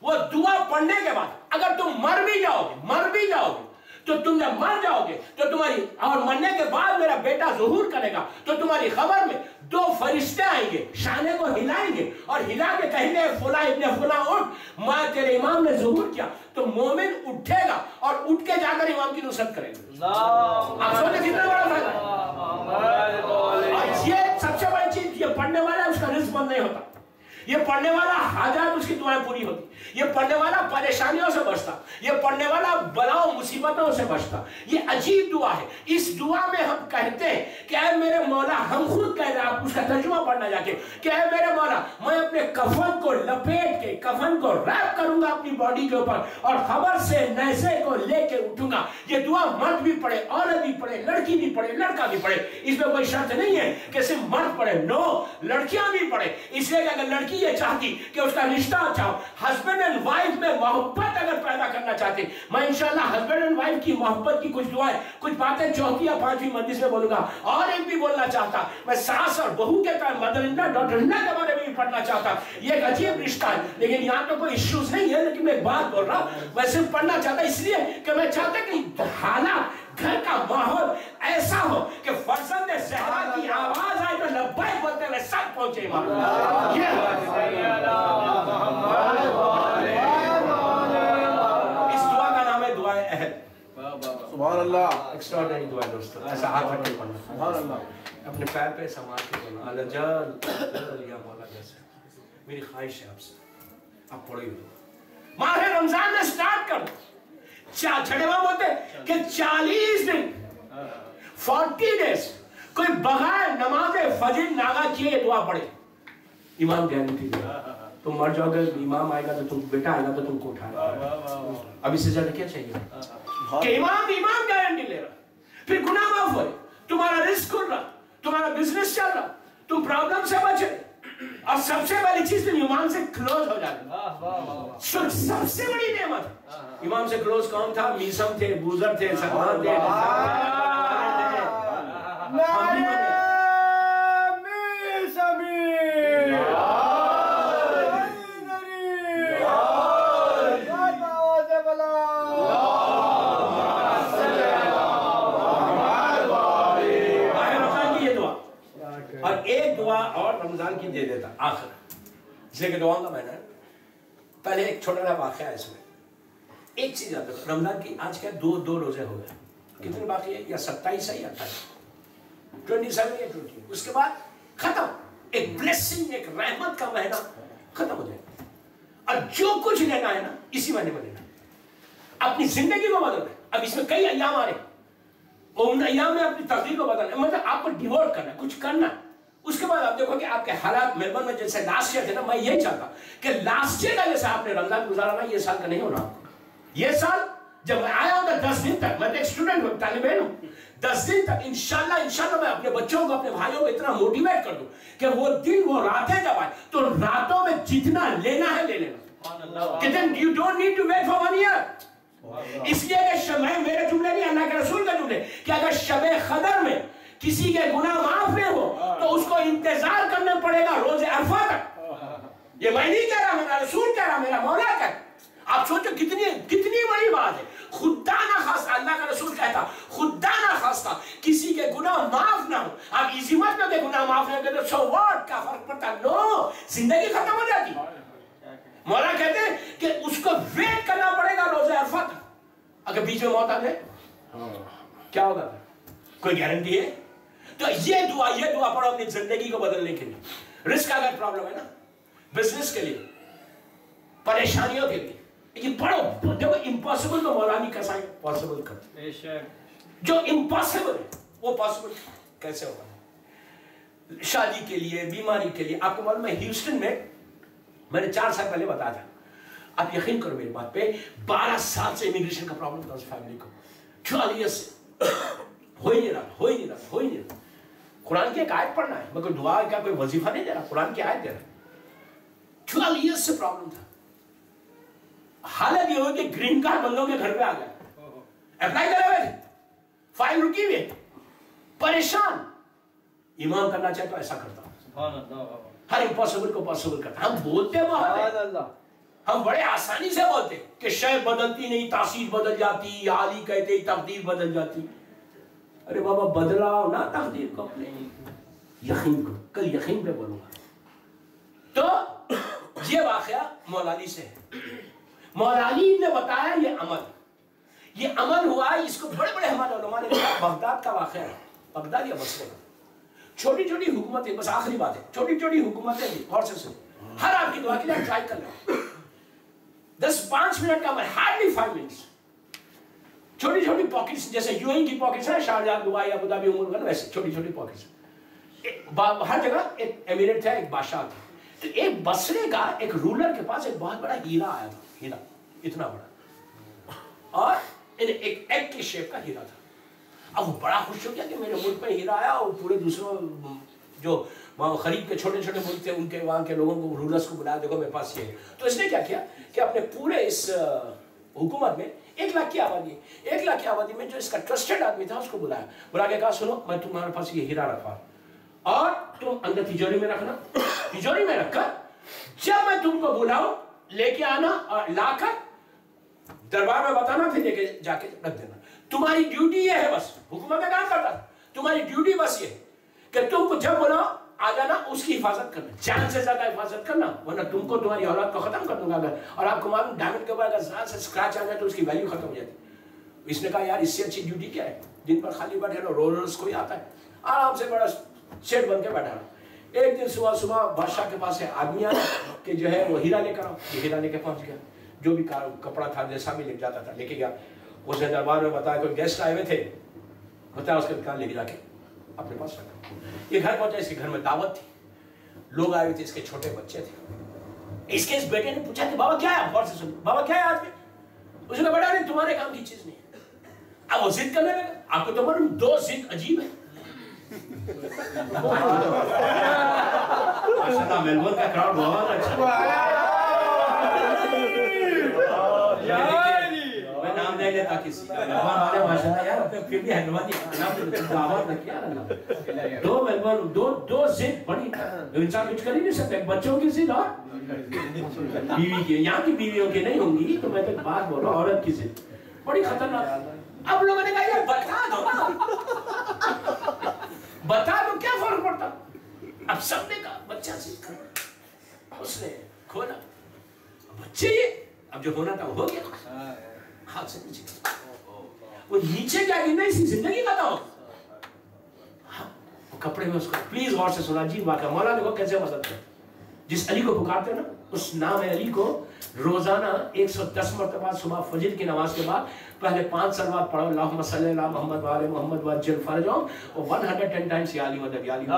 वो दुआ पढ़ने के बाद अगर तुम मर भी जाओगे तो तुम जब मर जाओगे तो तुम्हारी, और मरने के बाद मेरा बेटा ज़ुहूर करेगा, तो तुम्हारी खबर में 2 फरिश्ते आएंगे, शाने को हिलाएंगे और हिला के कहेंगे, फुला इब्ने फुला उठ, मैं तेरे इमाम ने ज़ुहूर किया। तो मोमिन उठेगा और उठ के जाकर इमाम की नुसरत करेगा। आप सोचो कितना बड़ा फायदा। और ये सबसे बड़ी चीज, ये पढ़ने वाला उसका रिस्क बंद नहीं होता, ये पढ़ने वाला हाजात उसकी दुआएं पूरी होती, ये पढ़ने वाला परेशानियों से बचता, ये पढ़ने वाला बलाओं मुसीबतों से बचता। ये अजीब दुआ है। इस दुआ में हम कहते हैं कि ऐ मेरे मौला, हम खुद कह रहे हैं, आप उसका तर्जुमा पढ़ना जाके, कि ऐ मेरे मौला, मैं अपने कफन को लपेट के, कफन को रैप करूंगा अपनी बॉडी के ऊपर, और खबर से नैसे को लेके उठूंगा। ये दुआ मर्द भी पढ़े, औरत भी पढ़े, लड़की भी पढ़े, लड़का भी पढ़े, इसमें कोई शर्त नहीं है कि सिर्फ मर्द पढ़े, नो, लड़कियां भी पढ़े। इसलिए कि अगर लड़की یہ چاہتی کہ اس کا رشتہ اچھا ہو. ہسبینڈ اینڈ وائف میں محبت اگر پیدا کرنا چاہتے, میں انشاءاللہ ہسبینڈ اینڈ وائف کی محبت کی کچھ دعائیں, کچھ باتیں چوتھی یا پانچویں مجلس میں بولوں گا. اور ایک بھی بولنا چاہتا, میں ساس اور بہو کے mother in law daughter in لا کے بارے میں بھی پڑھنا چاہتا. یہ ایک عجیب رشتہ ہے, لیکن یہاں تو کوئی ایشوز نہیں ہے, لیکن میں ایک بات بول رہا ہوں, میں صرف پڑھنا چاہتا اس لیے کہ میں چاہتا کہ حالات گھر کا ماحول ایسا ہو کہ فرزند زہرا کی آواز آئے تو لبیک بولتے ہوئے سب پہنچے امام. اس دعا کا نام ہے دعائے عہد. سبحان اللہ. ایکسٹراڈنری دعا ہے دوستو, ایسا ہاتھ رکھ کے پڑھنا. سبحان اللہ. اپنے پیر پہ سماج کے بولنا, الجل یا مولا جیسے. میری خواہش ہے آپ سے, آپ پڑھو یہ دعا. ماہ رمضان میں سٹارٹ کر دو. چھڑے وہاں بولتے کہ 40 دن 40 days کوئی بغیر نماز فجر ناغا کیے یہ دعا پڑھے. امام گارنٹی دے, تم مر جاؤ گے, امام آئے گا تو تم, بیٹا آئے گا تو تم کو اٹھائے گا. اب اس سے زیادہ کیا چاہیے کہ امام گارنٹی لے رہا, پھر گناہ معاف ہوئے, تمہارا رزق کھل رہا, تمہارا بزنس چل رہا, تم پرابلم سے بچے, اور سب سے بڑی چیز تم امام سے کلوز ہو جاتے. سب سے بڑی نعمت. امام سے کلوز کون تھا؟ میسم تھے, بوزر تھے, سلمان تھے. اور ایک دعا اور رمضان کی دے دیتا آخر, اس لیے کہ دعاؤں کا مہینہ ہے. پہلے ایک چھوٹا سا واقعہ ہے اس میں. ایک چیز یاد رکھو, رمضان کی آج کیا دو روزے ہو گئے, کتنے باقی ہے؟ یا 27 ہے یا 28, 27 یا 20. اس کے بعد ختم. ایک بلیسنگ, ایک رحمت کا مہینہ ختم ہو جائے. اور جو کچھ لینا ہے نا اسی مہینے میں لینا, اپنی زندگی کو بدلنا. اب اس میں کئی ایام آ رہے ہیں, ان ایام میں اپنی تقدیر کو بدلنا, مطلب آپ کو ڈیوٹ کرنا, کچھ کرنا. اس کے بعد آپ دیکھو کہ آپ کے حالات میلبرن میں جیسے لاسٹ ایئر تھے نا, میں یہی چاہتا کہ لاسٹ ایئر کا جیسا آپ نے رمضان گزارا نا, یہ سال کا نہیں ہونا. یہ سال جب میں آیا ہوں 10 دن تک, میں ایک اسٹوڈنٹ ہوں, طالب علم ہوں, 10 دن تک انشاءاللہ میں اپنے بچوں کو, اپنے بھائیوں کو اتنا موٹیویٹ کر دوں کہ وہ دن, وہ راتیں جب آئے تو راتوں میں جتنا لینا ہے لے لینا. کہ then you don't need to wait for 1 year. اس لیے کہ میرے جملے نہیں, اللہ کے رسول کا جملے, کہ اگر شب قدر میں کسی کے گناہ معاف نہیں ہو تو اس کو انتظار کرنا پڑے گا روز عرفہ تک. یہ میں نہیں کہہ رہا, میرا رسول کہہ رہا, میرا مولا کہہ رہا. آپ سوچو کتنی بڑی بات ہے. خدا نہ خواستہ, اللہ کا رسول کہتا, خدا نہ خواستہ کسی کے گناہ معاف نہ ہو. آپ ایزی مت لو کہ گناہ معاف نہیں کرتے, سو واٹ, کیا فرق پڑتا؟ نو, زندگی ختم ہو جاتی. مولا کہتے ہیں کہ اس کو ویٹ کرنا پڑے گا روز عرفہ تک. اگر بیچ میں موت آ جائے کیا ہوگا؟ کوئی گارنٹی ہے؟ تو یہ دعا پڑھو اپنی زندگی کو بدلنے کے لیے. رزق اگر پرابلم ہے نا, بزنس کے لیے, پریشانیوں کے لیے, یہ پڑھو. دیکھو امپاسبل تو مولا نہیں کر سکے, پاسبل کرتے. جو امپاسبل ہے وہ پاسبل کیسے ہوگا؟ شادی کے لیے, بیماری کے لیے. آپ کو معلوم ہے ہیوسٹن میں نے 4 سال پہلے بتایا تھا, آپ یقین کرو میری بات پہ, 12 سال سے امیگریشن کا پرابلم تھا اس فیملی کو. 44 سے ہو ہی نہیں رہا. قرآن کی ایک آیت پڑھنا ہے, میں کوئی دعا کا کوئی وظیفہ نہیں دے رہا, قرآن کی آیت دے رہا. 12 سے پرابلم تھا. حالت یہ ہوئی کہ گرین کارڈ بندوں کے گھر پہ آ گیا, اپلائی کرے ہوئے تھے, فائل رکی ہوئی, پریشان. ایمان کرنا چاہے تو ایسا کرتا, ہر امپاسبل کو پاسبل کرتا. ہم بولتے بہت ہیں, ہم بڑے آسانی سے بولتے کہ شے بدلتی نہیں, تاثیر بدل جاتی, عالی کہتے ہی تقدیر بدل جاتی. ارے بابا بدلاؤ نا تقدیر کو اپنے, یقین کرو. کل یقین پہ بولوں گا. تو یہ واقعہ مولا علی سے ہے. مولا علی نے بتایا یہ عمل ہوا ہے. اس کو بڑے بڑے ہمارے علماء نے کہا بغداد کا واقعہ ہے, بغداد یا بصرے کا. چھوٹی چھوٹی حکومتیں, بس آخری بات ہے, چھوٹی چھوٹی حکومتیں تھی. اور سے سنو, ہر آپ کی دعا کے لیے ٹرائی کر لیں. 5 منٹ کا عمل, hardly 5 minutes. چھوٹی چھوٹی پاکٹس, جیسے یو اے کی پاکٹس ہے, شارجہ, دبئی, ابو ظبی, عمان, ویسے چھوٹی چھوٹی پاکٹس. ہر جگہ ایک ایمریٹ تھا, ایک بادشاہ تھا. تو ایک بصرے کا ایک رولر کے پاس ایک بہت بڑا ہیرا آیا تھا, ہیرا اتنا بڑا, اور ایک ایگ کی شیپ کا ہیرا تھا. اب وہ بڑا خوش ہو گیا کہ میرے ملک میں ہیرا آیا, اور پورے دوسروں جو वहाँ खरीद के छोटे छोटे मुल्क थे, उनके वहाँ के लोगों को, रूलर्स को बुलाया, देखो मेरे पास ये है। तो इसने क्या किया कि अपने पूरे इस हुकूमत में 1 लाख की आबादी में जो इसका ट्रस्टेड आदमी था उसको बुलाया, बुला के कहा सुनो मैं तुम्हारे पास ये हीरा रखा और तुम अंदर तिजोरी में रखना, तिजोरी में रखकर जब मैं तुमको बुलाऊं लेके आना और लाकर दरबार में बताना, फिर लेके जाके रख देना। तुम्हारी ड्यूटी ये है, बस हुकूमत में काम करता, तुम्हारी ड्यूटी बस ये कि तुमको जब बुलाओ आ जाना, उसकी हिफाजत करना, जान से ज्यादा हिफाजत करना, वरना तुमको तुम्हारी औलाद को खत्म कर दूंगा अगर। और आपको मालूम डायमंड के ऊपर अगर जरा से स्क्रैच आ जाए तो उसकी वैल्यू खत्म हो जाती। इसने कहा यार इससे अच्छी ड्यूटी क्या है, दिन पर खाली बैठे रहो, रोलर्स कोई आता है आराम से बड़ा सेट बन के बैठा रहा। एक दिन सुबह सुबह बादशाह के पास है आदमी आया कि जो है वो हीरा लेकर आओ, ये हीरा लेके पहुंच गया, जो भी कपड़ा था जैसा भी लेके जाता था लेके गया। उसने दरबार में बताया कोई गेस्ट आए हुए थे, बताया, उसके दुकान लेके जाके अपने पास रखा। ये घर पहुंचा, इसके घर में दावत थी, लोग आए हुए थे, इसके छोटे बच्चे थे। इसके इस बेटे ने पूछा कि बाबा क्या है, गौर से सुनो, बाबा क्या है आज में? उसने कहा बेटा नहीं तुम्हारे काम की चीज नहीं है। अब वो जिद करने लगा, आपको तो मालूम 2 जिद अजीब है। माशाल्लाह मेलबर्न का क्राउड बहुत अच्छा। मैं नाम नहीं लेता किसी का, मेलबर्न वाले माशाल्लाह यार अपने फिर भी हैदराबादी नाम तो दावत रखिए यार। 2 मेलबर्न, 2 जिद बड़ी, इंसान कुछ कर ही नहीं सकते, बच्चों की जिद और बीवी की, यहाँ की बीवियों की नहीं होंगी, तो मैं तो बात बोल रहा हूँ औरत की जिद बड़ी खतरनाक। अब लोगों ने कहा यार बता दो ना, बता दो क्या फर्क पड़ता। अब सबने कहा बच्चा जिद कर, उसने खोला, बच्चे ये अब जो होना था वो हो गया, हाथ से नीचे, वो नीचे क्या गिरना, इसी जिंदगी का था। वो कपड़े में उसको, प्लीज गौर से सुना जी, वाकई मौला देखो कैसे मदद करते। जिस अली को पुकारते ना, उस नाम है अली को रोजाना 110 मरतबा सुबह फजर की नमाज के बाद पहले 5 सलवात पढ़ो, अल्लाहुम्मा सल्ली अला मोहम्मद व आले मोहम्मद वअज्जिल फरजहुम, और 110 टाइम्स या अली मदद, या अली नाम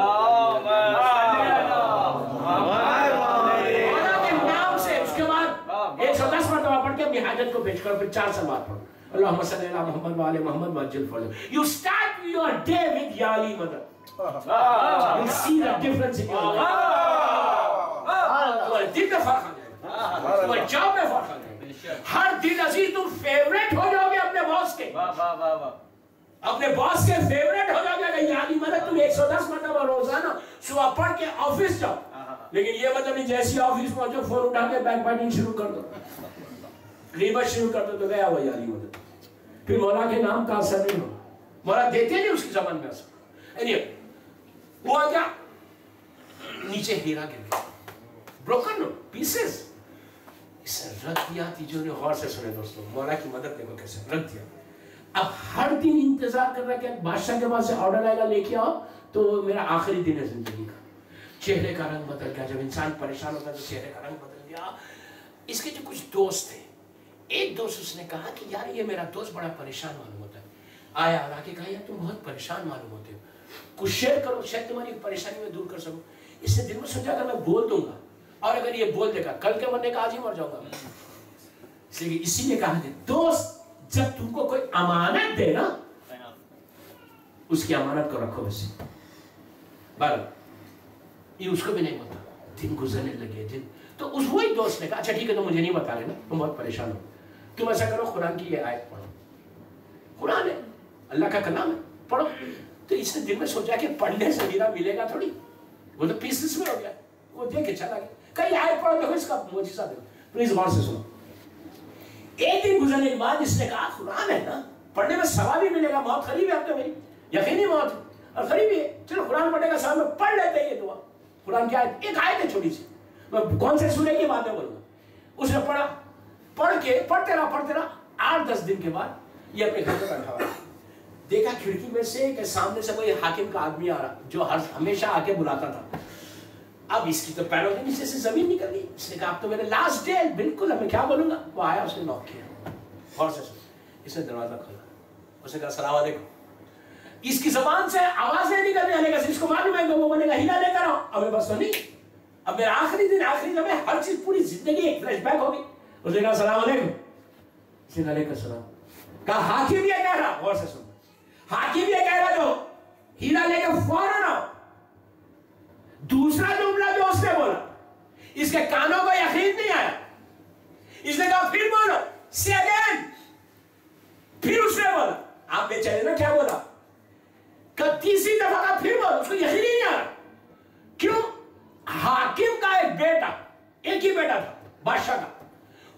से। उसके बाद 110 मरतबा पढ़ के अपनी हाजत को पेश करो, फिर 4 सलवात पढ़ो, अल्लाहुम्मा सल्ली अला मोहम्मद व आले Mohammad वअज्जिल फरजहुम। You start your day with या अली मदद, you see the difference in your life। तुम्हारे दिन में फर्क आ जाएगा, तुम्हारे जॉब में फर्क आ जाएगा। हर दिन अजीज तुम फेवरेट हो जाओगे अपने बॉस के, अपने बॉस के फेवरेट हो जाओगे। यानी मतलब तुम 110 मरतबा रोजाना सुबह पढ़ के ऑफिस जाओ, लेकिन ये मतलब नहीं जैसी ऑफिस पहुंचो फोन उठा के बैक बाइटिंग शुरू कर दो, गीबत शुरू कर दो, तो गया वो यानी मतलब फिर मौला के नाम का असर नहीं हो, मौला देते नहीं उसकी जबान में असर। एनीवे हुआ क्या, नीचे हीरा गिर गया, ब्रोकन पीसेस, इसे रख दिया तिजोरी। गौर से सुने दोस्तों, मौला की मदद देखो कैसे रख दिया। अब हर दिन इंतजार कर रहा है कि बादशाह के पास से ऑर्डर आएगा लेके आओ, तो मेरा आखिरी दिन है जिंदगी का। चेहरे का रंग बदल गया, जब इंसान परेशान होता है तो चेहरे का रंग बदल गया। इसके जो कुछ दोस्त थे, एक दोस्त उसने कहा कि यार ये मेरा दोस्त बड़ा परेशान मालूम होता है, आया और आके कहा यार तुम बहुत परेशान मालूम होते हो, कुछ शेयर करो शायद तुम्हारी परेशानी में दूर कर सकूं। इसने दिल में सोचा अगर मैं बोल दूंगा और अगर ये बोल देगा कल के मरने का आज ही मर जाऊंगा, इसलिए इसीलिए कहा कि दोस्त जब तुमको कोई अमानत दे ना, उसकी अमानत को रखो वैसे। बराबर ये उसको भी नहीं पता, दिन गुजरने लगे दिन, तो उस वही दोस्त ने कहा अच्छा ठीक है तो मुझे नहीं बता रहे ना, तुम बहुत परेशान हो, तुम ऐसा करो कुरान की ये आयत पढ़ो, कुरान है अल्लाह का कलाम है, पढ़ो। तो इसने दिन में सोचा कि पढ़ने से हीरा मिलेगा थोड़ी, वो तो पीसेस में हो गया, वो देख के चला गया। कहीं आयत पढ़ो देखो इसका मुझे देखो, प्लीज गौर से सुनो। एक दिन गुजरने के बाद इसने कहा कुरान है ना, पढ़ने में सवाब भी मिलेगा, मौत करीब है, अब तो मेरी यकीनी मौत और करीब है, चलो कुरान पढ़ने का सवाब में पढ़ लेते हैं ये दुआ। कुरान की आयत, एक आयत है छोटी सी, मैं कौन से सूरे की बातें बोलूंगा। उसने पढ़ा, पढ़ते रहा 8-10 दिन के बाद ये अपने घर में बैठा हुआ, देखा खिड़की में से कि सामने से कोई हाकिम का आदमी आ रहा जो हमेशा आके बुलाता था। अब इसकी तो पैरों के नीचे से जमीन निकल गई। इसने कहा अब तो मेरे लास्ट डे, बिल्कुल मैं क्या बोलूंगा। वो आया, उसने नॉक किया, और से इसने दरवाजा खोला, उसने कहा अस्सलाम वालेकुम। इसकी जबान से आवाज नहीं निकलने आने का, इसको मालूम है कि वो बोलेगा हीरा लेकर आओ। अब बस तो नहीं, अब मेरा आखिरी दिन, आखिरी समय, हर चीज पूरी जिंदगी एक फ्लैशबैक होगी। उसने कहा अस्सलाम वालेकुम, इसने कहा वालेकुम सलाम। कहा हाकिम ये कह रहा, और से सुन, हाकिम ये कह रहा जो हीरा लेकर फौरन आओ। دوسرا جملہ جو اس نے بولا اس کے کانوں کو یقین نہیں آیا. اس نے کہا پھر بولو say again. پھر اس نے بولا, آپ بے چلے نا کیا بولا, کہ تیسری دفعہ کا پھر بولا, اس کو یقین نہیں آ رہا. کیوں؟ حاکم کا ایک بیٹا, ایک ہی بیٹا تھا بادشاہ کا,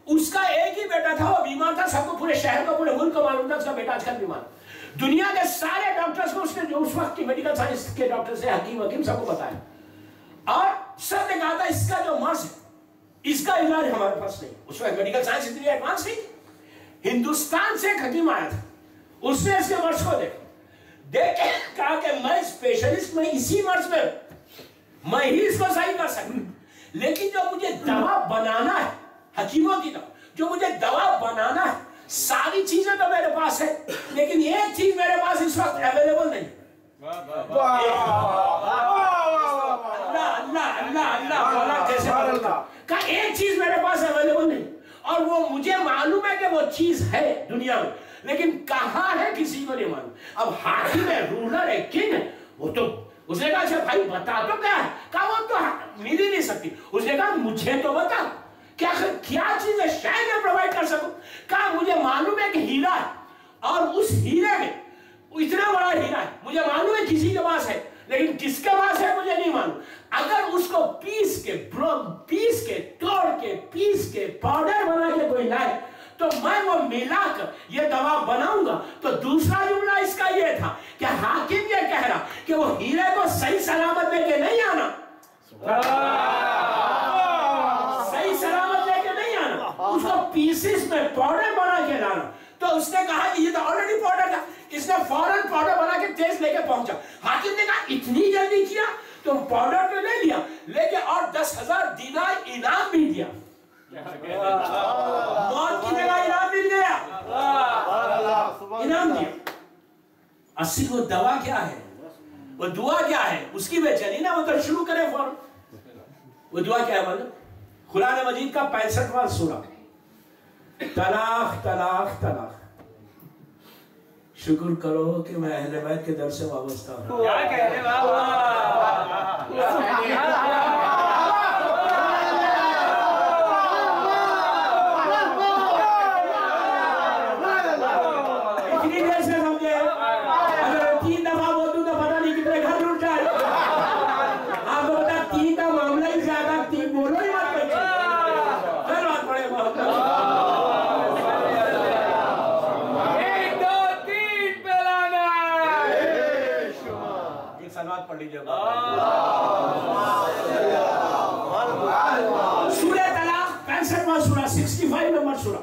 اس کا ایک ہی بیٹا تھا, وہ بیمار تھا, سب کو پورے شہر کو پورے ملک کو معلوم تھا اس کا بیٹا آج کل بیمار. دنیا کے سارے ڈاکٹرز کو اس نے جو اس وقت کی میڈیکل سائنس کے ڈاکٹر سے حکیم سب کو بتایا, اور سب نے کہا تھا اس کا جو مرض ہے اس کا علاج ہمارے پاس نہیں. اس وقت میڈیکل سائنس اتنی ایڈوانس نہیں. ہندوستان سے ایک حکیم آیا تھا, اس نے اس کے مرض کو دیکھا, کہا کہ میں اسپیشلسٹ, میں اسی مرض میں میں ہی اس کو صحیح کر سکتا ہوں, لیکن جو مجھے دوا بنانا ہے حکیموں کی طرح, جو مجھے دوا بنانا ہے, ساری چیزیں تو میرے پاس ہے, لیکن ایک چیز میرے پاس اس وقت اویلیبل نہیں. اللہ اللہ اللہ اللہ کیسے کہ ایک چیز میرے پاس اویلیبل نہیں, اور وہ مجھے معلوم ہے کہ وہ چیز ہے دنیا میں, لیکن کہاں ہے کسی کو نہیں معلوم. اب حاکم ہے, رولر ہے, کنگ ہے, وہ تو اس نے کہا اچھا بھائی بتا تو کیا ہے, کہا وہ تو مل ہی نہیں سکتی. اس نے کہا مجھے تو بتا کیا چیز ہے شاید میں پرووائڈ کر سکوں. کہا مجھے معلوم ہے کہ ہیرا ہے, اور اس ہیرے میں اتنا بڑا ہیرا ہے, مجھے معلوم ہے کسی کے پاس ہے, لیکن کس کے پاس ہے مجھے نہیں معلوم. اگر اس کو پیس کے توڑ کے پیس کے پاؤڈر بنا کے کوئی لائے تو میں وہ ملا کر یہ دوا بناؤں گا. تو دوسرا جملہ اس کا یہ تھا کہ حاکم یہ کہہ رہا کہ وہ ہیرے کو صحیح سلامت لے کے نہیں آنا, صحیح سلامت لے کے نہیں آنا, اس کو پیسز میں پاؤڈر بنا کے لانا. تو اس نے کہا کہ یہ تو آلریڈی پاؤڈر تھا, اس نے فوراً پاؤڈر بنا کے تیز لے کے پہنچا. حاکم نے کہا اتنی جلدی کیا, تو پاؤڈر تو لے لیا, لیکن اور 10,000 دینار انعام بھی دیا. موت کی جگہ انعام مل گیا, انعام دیا. اصل وہ دوا کیا ہے, وہ دعا کیا ہے, اس کی بے چلی نا, وہ تو شروع کرے فوراً. وہ دعا کیا ہے مطلب, قرآن مجید کا 65واں سورہ, طلاق طلاق طلاق. شکر کرو کہ میں اہل بیت کے در سے وابستہ ہوں. کیا کہنے اتنی دیر سے سمجھے, اگر 3 دفعہ بولوں تو پتہ نہیں کتنے گھر لوٹ جائے. آپ کو بتا 3 کا معاملہ ہی زیادہ, 3 بولو ہی مت بچے, پھر بات پڑے بہت. پڑھ لیجیے سورہ طلاق 65واں سورہ, 65 نمبر سورہ,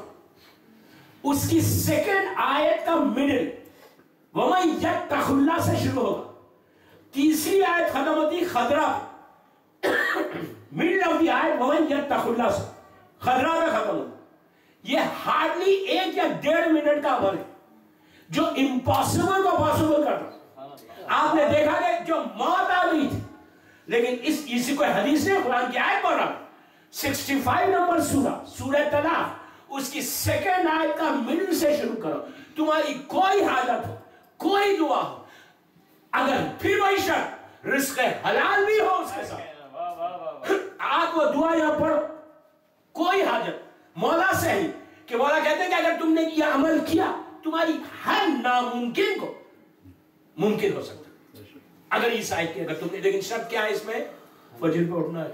اس کی سیکنڈ آیت کا مڈل وَمَن يَتَّقِ اللَّهَ سے شروع ہوگا. تیسری آیت ختم ہوتی خضرہ, مڈل آف دی آیت وَمَن يَتَّقِ اللَّهَ سے خضرہ میں ختم ہوگا. یہ ہارڈلی 1 یا 1.5 منٹ کا عمل ہے جو امپاسبل کو پاسبل کرتا. آپ نے دیکھا کہ جو موت آ گئی تھی, لیکن اسی کوئی حدیث نے قرآن کی آیت بول رہا. 65 نمبر سورہ, سورہ طلاق, اس کی سیکنڈ آیت کا مڈل سے شروع کرو. تمہاری کوئی حاجت ہو, کوئی دعا ہو, اگر پھر وہی شرط رزق حلال بھی ہو اس کے ساتھ, آپ وہ دعا یا پڑھو. کوئی حاجت مولا سے ہی, کہ مولا کہتے ہیں کہ اگر تم نے یہ عمل کیا تمہاری ہر ناممکن کو ممکن ہو سکتا اگر اس آیت کی اگر تم نے. لیکن شرط کیا ہے اس میں, فجر پہ اٹھنا ہے,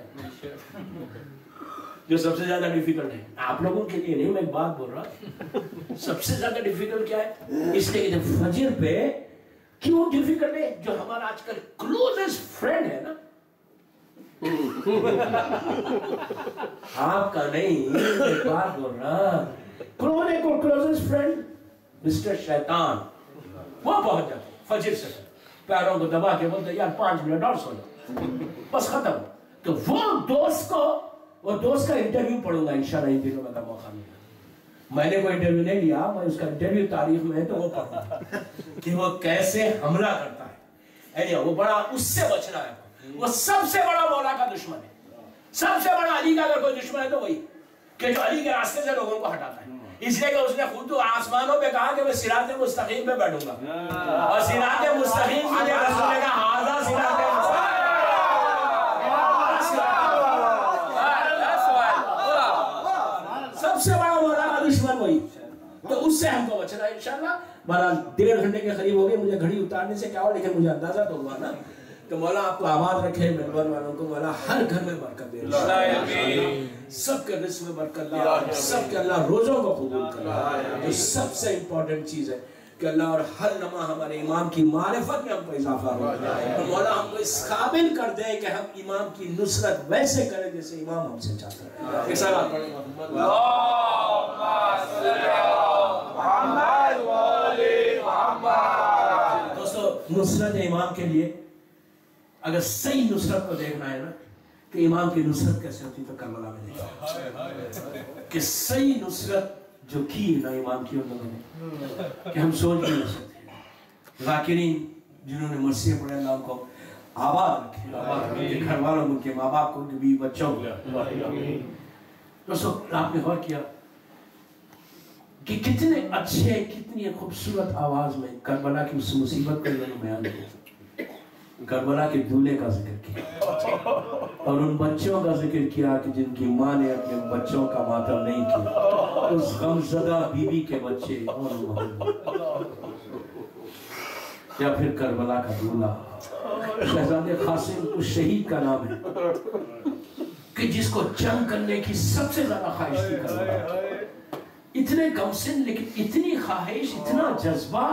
جو سب سے زیادہ ڈیفیکلٹ ہے. آپ لوگوں کے لیے نہیں, میں ایک بات بول رہا, سب سے زیادہ ڈیفیکلٹ کیا ہے, اس لیے کہ فجر پہ کیوں ڈیفیکلٹ ہے, جو ہمارا آج کل کلوزسٹ فرینڈ ہے نا, آپ کا نہیں, ایک بات بول رہا, کون ہے کو کلوزسٹ فرینڈ, مسٹر شیطان. وہ پہنچ جاتا فجر سے, پیروں کو دبا کے بولتے یار 5 منٹ اور سو جاؤ, بس ختم. تو وہ دوست کا انٹرویو پڑھوں گا انشاءاللہ ان دنوں میں کا موقع ملا. میں نے کوئی انٹرویو نہیں لیا, میں اس کا انٹرویو تاریخ میں ہے تو وہ پڑھوں گا کہ وہ کیسے حملہ کرتا ہے. وہ بڑا, اس سے بچنا ہے, وہ سب سے بڑا مولا کا دشمن ہے. سب سے بڑا علی کا اگر کوئی دشمن ہے تو وہی, کہ جو علی کے راستے سے لوگوں کو ہٹاتا ہے. اس لیے کہ اس نے خود تو آسمانوں پہ کہا کہ میں صراط مستقیم پہ بیٹھوں گا, اور صراط مستقیم کے رسول نے کہا ہذا صراط مستقیم. वही, तो उससे हमको बचना है इंशाल्लाह। बहरहाल 1.5 घंटे के करीब हो गए, मुझे घड़ी उतारने से क्या हो, लेकिन मुझे अंदाजा तो हुआ ना। तो मौला आपको आबाद रखे, मेलबर्न वालों को मौला हर घर में बरकत दे, सबके रिस्क में बरकत दे, सबके अल्लाह रोजों को कबूल करे। तो सबसे इम्पोर्टेंट चीज है कि अल्लाह और हर लम्हा हमारे इमाम की मारिफत में हमको इजाफा हो, तो मौला हमको इस काबिल कर दे कि हम इमाम की नुसरत वैसे करें जैसे इमाम हमसे चाहता है। एक सलात पढ़ें दोस्तों। नुसरत इमाम के लिए अगर सही नुसरत को देखना है ना कि इमाम की नुसरत कैसे होती, तो करबला में देखा कि सही नुसरत जो की ना इमाम की उन लोगों ने, कि हम सोच भी नहीं सकते। ज़ाकिरीन जिन्होंने मर्सी पढ़े, अल्लाह को आबाद रखे, उनके घर वालों, उनके माँ बाप को, उनके बीवी बच्चों को। दोस्तों आपने गौर किया कि कितने अच्छे, कितनी खूबसूरत आवाज में करबला की उस मुसीबत को इन्होंने बयान किया। करबला के दूल्हे का जिक्र किया और उन बच्चों का जिक्र किया कि जिनकी माँ ने अपने बच्चों का मातम नहीं किया, उस गमज़दा बीबी के बच्चे, या फिर करबला का दूल्हा शहजादे कासिम उस शहीद का नाम है कि जिसको जंग करने की सबसे ज्यादा ख्वाहिश थी करबला। इतने कमसिन लेकिन इतनी ख्वाहिश, इतना जज्बा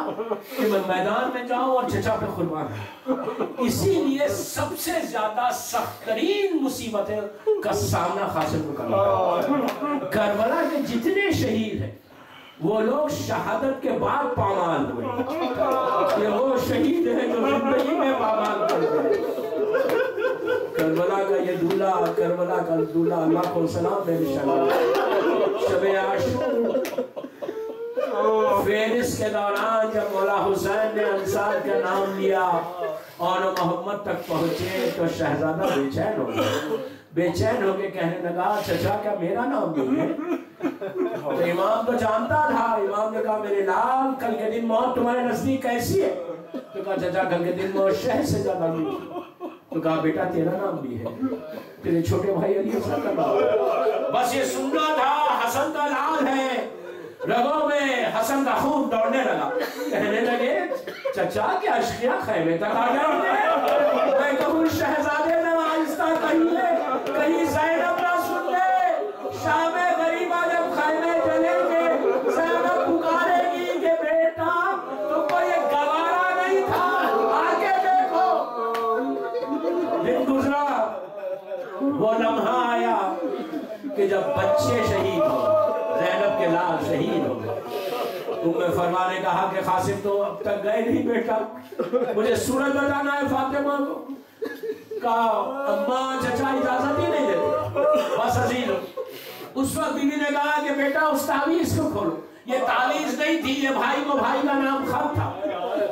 कि मैं मैदान में जाऊं और चचा पे कुर्बान हूं। इसीलिए सबसे ज्यादा सख्त तरीन मुसीबतें का सामना कासिम को करना। करबला के जितने शहीद हैं वो लोग शहादत के बाद पामाल हुए, ये वो शहीद है जो जिंदगी में पामाल हुए। करबला का ये दूल्हा, करबला का दूल्हा, अल्लाह को सलाम मेरे शबे आशूर फेरिस के दौरान जब मौला हुसैन ने अंसार का नाम लिया और मोहम्मद तक पहुंचे तो शहजादा बेचैन हो गया। बेचैन होके कहने लगा, चचा क्या मेरा नाम नहीं है? तो इमाम तो जानता था। इमाम ने कहा, मेरे लाल कल के दिन मौत तुम्हारे नजदीक कैसी है? तो कहा, चचा कल के दिन मौत शहर से ज्यादा मीठी। तो कहा, बेटा तेरा नाम भी है, तेरे छोटे भाई अली हसन का नाम। बस ये सुनना था, हसन का लाल है, रगों में हसन का खून दौड़ने लगा। कहने लगे, चचा के अशकिया खैमे तक आ गए। मैं कहूँ शहजादे ने आहिस्ता कहिए, कहीं ज़ैनब ना सुन ले। शामे गरीबा जब खैमे जलेंगे, ज़ैनब पुकारेगी कि बेटा तुमको ये गवारा नहीं था, आगे देखो। दिन गुजरा, वो लम्हा आया कि जब बच्चे शहीद हो, ज़ैनब के लाल शहीद हो गए। उम्मे फरमा ने कहा कि कासिम तो अब तक गए नहीं बेटा, मुझे सूरत बताना है फातिमा को। कहा, अम्मा चचा इजाजत ही नहीं देते, बस अजीज हो। उस वक्त बीवी ने कहा कि बेटा उस तावीज़ को खोलो। ये तावीज़ नहीं थी, ये भाई को भाई का नाम खत था।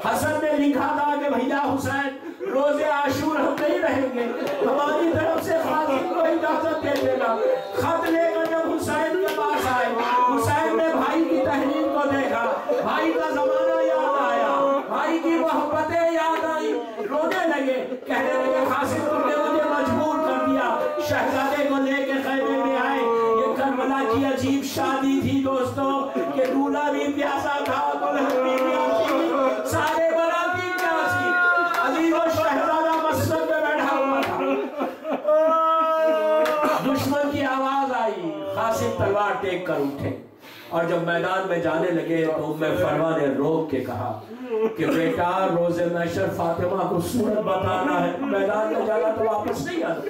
हसन ने लिखा था कि भैया हुसैन रोजे आशूर हम नहीं रहेंगे, हमारी तरफ से कासिम को इजाजत दे देना। खत लेकर जब हुसैन के पास आए, हुसैन ने भाई की तहरीर को देखा, भाई का जमाना याद आया, भाई की मोहब्बतें याद आई, रोने लगे। कहने लगे, कासिम तुमने मुझे मजबूर कर दिया। शहजादे को लेकर खैमे में आए। ये करबला की अजीब शादी थी दोस्तों, कि दूल्हा भी प्यासा था, दुल्हन भी प्यासी, सारे बराती प्यासी। अली और शहजादा मस्जिद में बैठा हुआ था। दुश्मन की आवाज आई, कासिम तलवार टेक कर उठे और जब मैदान में जाने लगे तो उम्मे फरमा ने रोक के कहा कि बेटा रोजे महशर फातिमा को सूरत बताना है, मैदान में जाना तो वापस नहीं आना।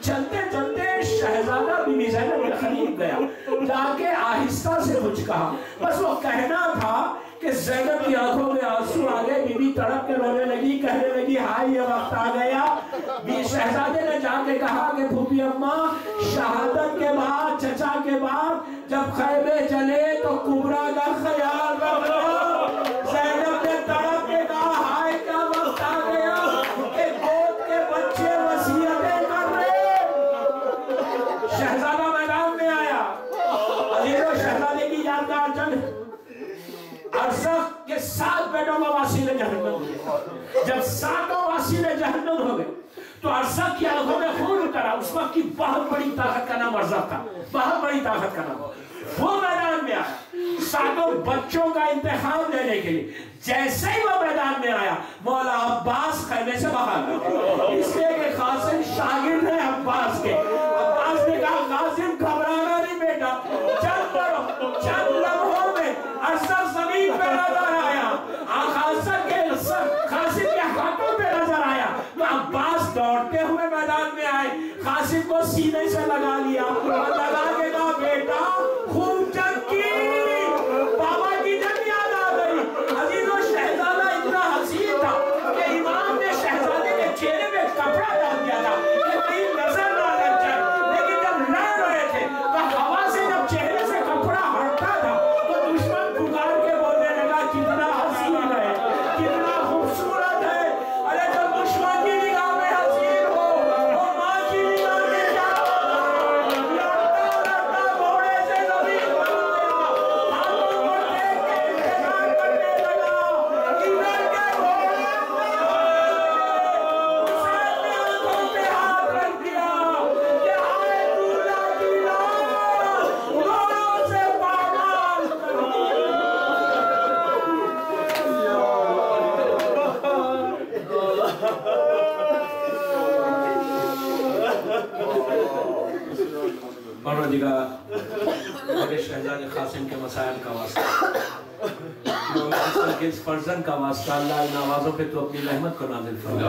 चलते चलते शहजादा बीबी ज़ैनब के करीब गया, जाके आहिस्ता से कुछ कहा। बस वो कहना था कि ज़ैनब की आंखों में आंसू आ गए। बीबी तड़प के रोने लगी, कहने लगी, हाय ये वक्त आ गया। शहजादे ने जाके कहा कि फूफी अम्मा, शहादत के बाद, चचा के बाद जब खैमे चले तो कुबरा का ख्याल रखना। ज़ैनब ने तड़प के कहा, हाय क्या वक्त आ गया कि गोद के बच्चे वसीयतें कर रहे। शहजादा मैदान में आया। अलीरो शहजादे की यादगार जंग, अरसक के 7 बेटों का वासीले जहन्नम हो गए। जब 7 वासीले जहन्नम हो गए तो अरसक की आंखों में खून उतरा। उस वक्त की बहुत बड़ी ताकत का नाम अरसक था, बहुत बड़ी ताकत का नाम। वो मैदान में आया, सातों बच्चों का इंतखाब लेने के लिए। जैसे ही वो मैदान में आया, मौला अब्बास खैमे से बाहर आया, इसलिए कि कासिम शागिर्द है अब्बास के। अब्बास ने कहा कासिम घबराना नहीं बेटा, चल पड़ो। चंद लम्हों में असर जमीन पे नजर आया, कासिम के हाथों पे नजर आया, तो अब्बास दौड़ते हुए मैदान में आए, कासिम को सीने से लगा लिया और लगा के कहा बेटा खूब जंग की, बाबा की जंग याद आ गई। अजीजों, शहजादा इतना हसीन था कि इमाम ने शहजादे के चेहरे में कपड़ा डाल दिया था कि कहीं नजर ना लग जाए, लेकिन जब लड़ रहे थे तो हवा से जब चेहरे से कपड़ा हटता था तो दुश्मन पुकार के बोलने लगा कितना हसीन है, कितना खूबसूरत है। अरे जब दुश्मन की निगाह में हसीन हो, वो माँ की निगाह में क्या होगा? लड़ता लड़ता घोड़े से जमीन पर आया, हाथों को देख के इंतजार करने लगा, इधर के घोड़े हुसैन ने आंखों पे हाथ रख दिया कि हाय दूल्हा की लाश, घोड़ों से पामाल कर परवरदिगार मेरे शहजादे कासिम के मसाइल का वास्ता, के इस फर्जन का वास्ता, अल्लाह इन आवाज़ों पे तो अपनी रहमत को नाज़िल फरमा।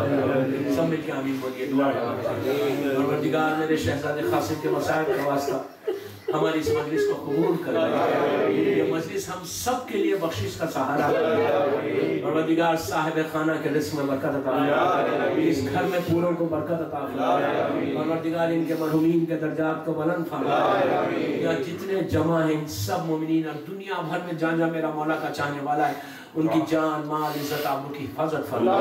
सब मिलके आमीन बोलिए, दुआ करें। परवरदिगार मेरे शहजादे कासिम के मसाइल का वास्ता हमारी इस मजलिस को कबूल कर, ये मजलिस हम सब के लिए बख्शिश का सहारा। परवरदिगार साहिब खाना के रिस्क में बरकत अता फरमा, इस घर में पूरों को बरकत अता फरमा। परवरदिगार इनके मरहूमीन के दर्जात को बुलंद फरमा। यहाँ जितने जमा हैं इन सब मोमिनीन और दुनिया भर में जहाँ जहाँ मेरा मौला का चाहने वाला है उनकी जान माल इज्जत आबरू की हिफाजत फरमा।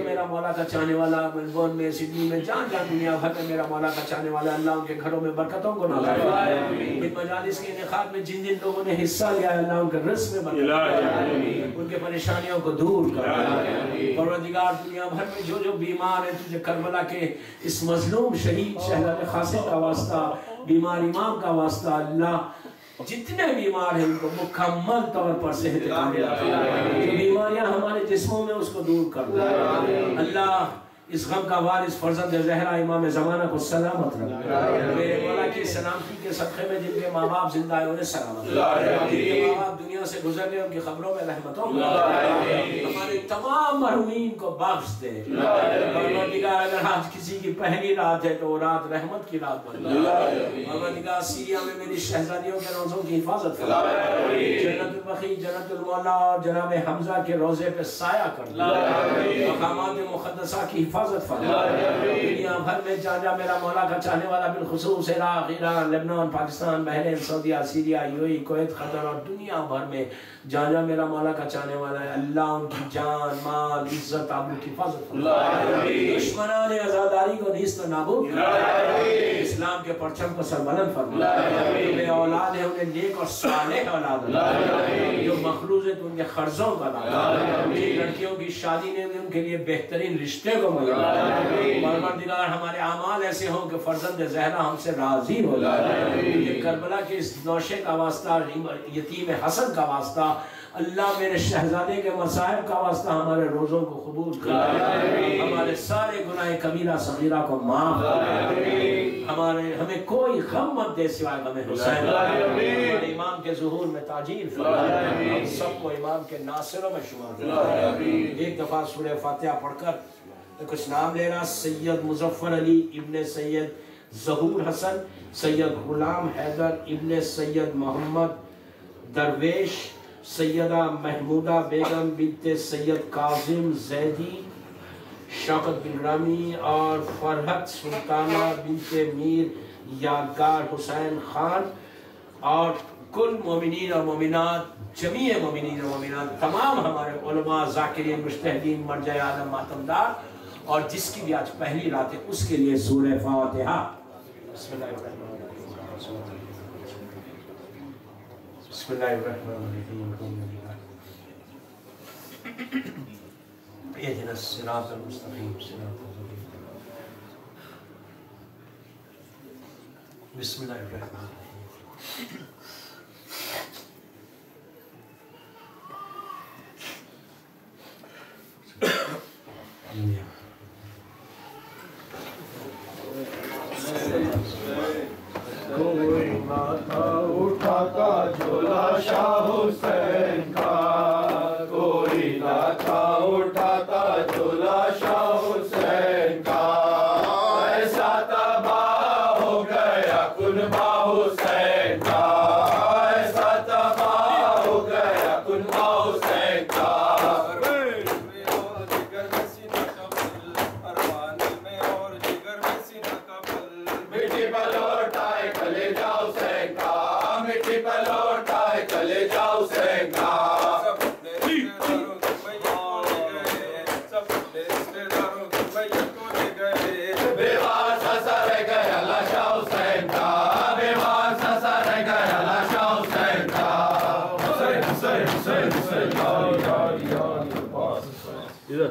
मेरा मौला का चाहने वाला मेलबोर्न में, सिडनी में, जहाँ जहाँ दुनिया भर में मेरा मौला का चाहने वाला, अल्लाह उनके घरों में बरकतों को नाज़िल फरमा। इन मजालिस के इनेकाद में जिन जिन लोगों ने हिस्सा लिया है, अल्लाह उनके रिज़्क़ में बरकत, उनके परेशानियों को दूर कर। परवरदिगार दुनिया भर में जो जो बीमार है, तुझे करबला के इस मजलूम शहीद शहजादे कासिम का वास्ता, बीमार इमाम का वास्ता, अल्लाह जितने बीमार हैं उनको मुकम्मल तौर पर सेहत कामिला, जो बीमारियां हमारे जिस्मों में उसको दूर कर दे। अल्लाह इस गम का वारिस फर्जंद ज़हरा इमाम ज़माना को सलामत रख। मेरे मौला की सलामती के सदक़े में जिनके माँ बाप जिंदा है उन्हें सलामत रख, जिनके माँ बाप दुनिया से गुजर गए उनकी खबरों में रहमतों, हमारे तमाम मरहूमीन को बख्श दे। परवरदिगार अगर आज किसी की पहली रात है तो रात रहमत की रात बन जाए। परवरदिगार सीरिया में मेरी शहजादियों के रोज़ों की हिफाजत फरमा, जन्नतुल बक़ी, जन्नतुल मौला और जनाब हमजा के रोज़े पे साया कर दे, मक़ामात मुक़द्दसा की हिफाजत फरमा। दुनिया भर में जहाँ जहाँ मेरा मौला का चाहने वाला, बिलखुसूस Iraq, Iran, Lebanon, Pakistan, Bahrain, सऊदीया, सीरिया, यूएई, कुवैत, कतर और दुनिया भर में जहाँ जहाँ मेरा मौला का चाहने वाला है, अल्लाह उनकी जान माल इज्जत आबरू की हिफाजत फरमा। दुश्मनान आज़ादारी को नीस्त नाबूद कर, इस्लाम के परचम को सरबलंद फरमा। जो औलाद है उन्हें नेक और सालेह औलाद, जो मखलूज है तो उनके खर्जों का दान, लड़कियों की शादी ने उनके लिए बेहतरीन रिश्ते को परवरदिगार हमारे आमाल ऐसे हों कि फर्जंद ज़हरा हमसे राजी हो जाए। करबला के इस नौशे का वास्ता, यतीम हसन का वास्ता, अल्लाह मेरे शहजादे के मसाइब का वास्ता हमारे रोज़ों को कबूल कर, हमारे सारे गुनाह कबीरा सगीरा को माफ, हमें कोई गम मत दे सिवाय गम हुसैन। हमारे इमाम के ज़ुहूर में ताजील फरमा, हम सबको इमाम के नासिरों में शुमार फरमा। एक दफ़ा सूरह फातिहा पढ़कर कुछ नाम ले रहा। सैयद मुज़फ़्फ़र अली इब्ने सैयद ज़हूर हसन, सैयद गुलाम हैदर इब्ने सैयद मोहम्मद दरवेश, सैयदा महमूदा बेगम बिनते सैयद काजिम ज़ैदी, शौकत बिन रामी और फरहत सुल्ताना बिनते मीर यादगार हुसैन खान और कुल मोमिनीन और मोमिनात, जमीए मोमिनीन और मोमिनात, तमाम हमारे उलमा, ज़ाकिरीन, मुज्तहिदीन, मरजा आलम, मातमदार और जिसकी भी आज पहली रात है उसके लिए सूरह फातिहा। कुनबा हुसैन का, ऐसा तबाह हो गया कुनबा हुसैन का। मिट्टी पर लौटाए कलेजा हुसैन का, मिट्टी पर लौटाए कलेजा हुसैन का। बेवार सा रह गया लाशा हुसैन का, बेवार सा रह गया लाशा हुसैन का। हुसैन हुसैन हुसैन हुसैन इधर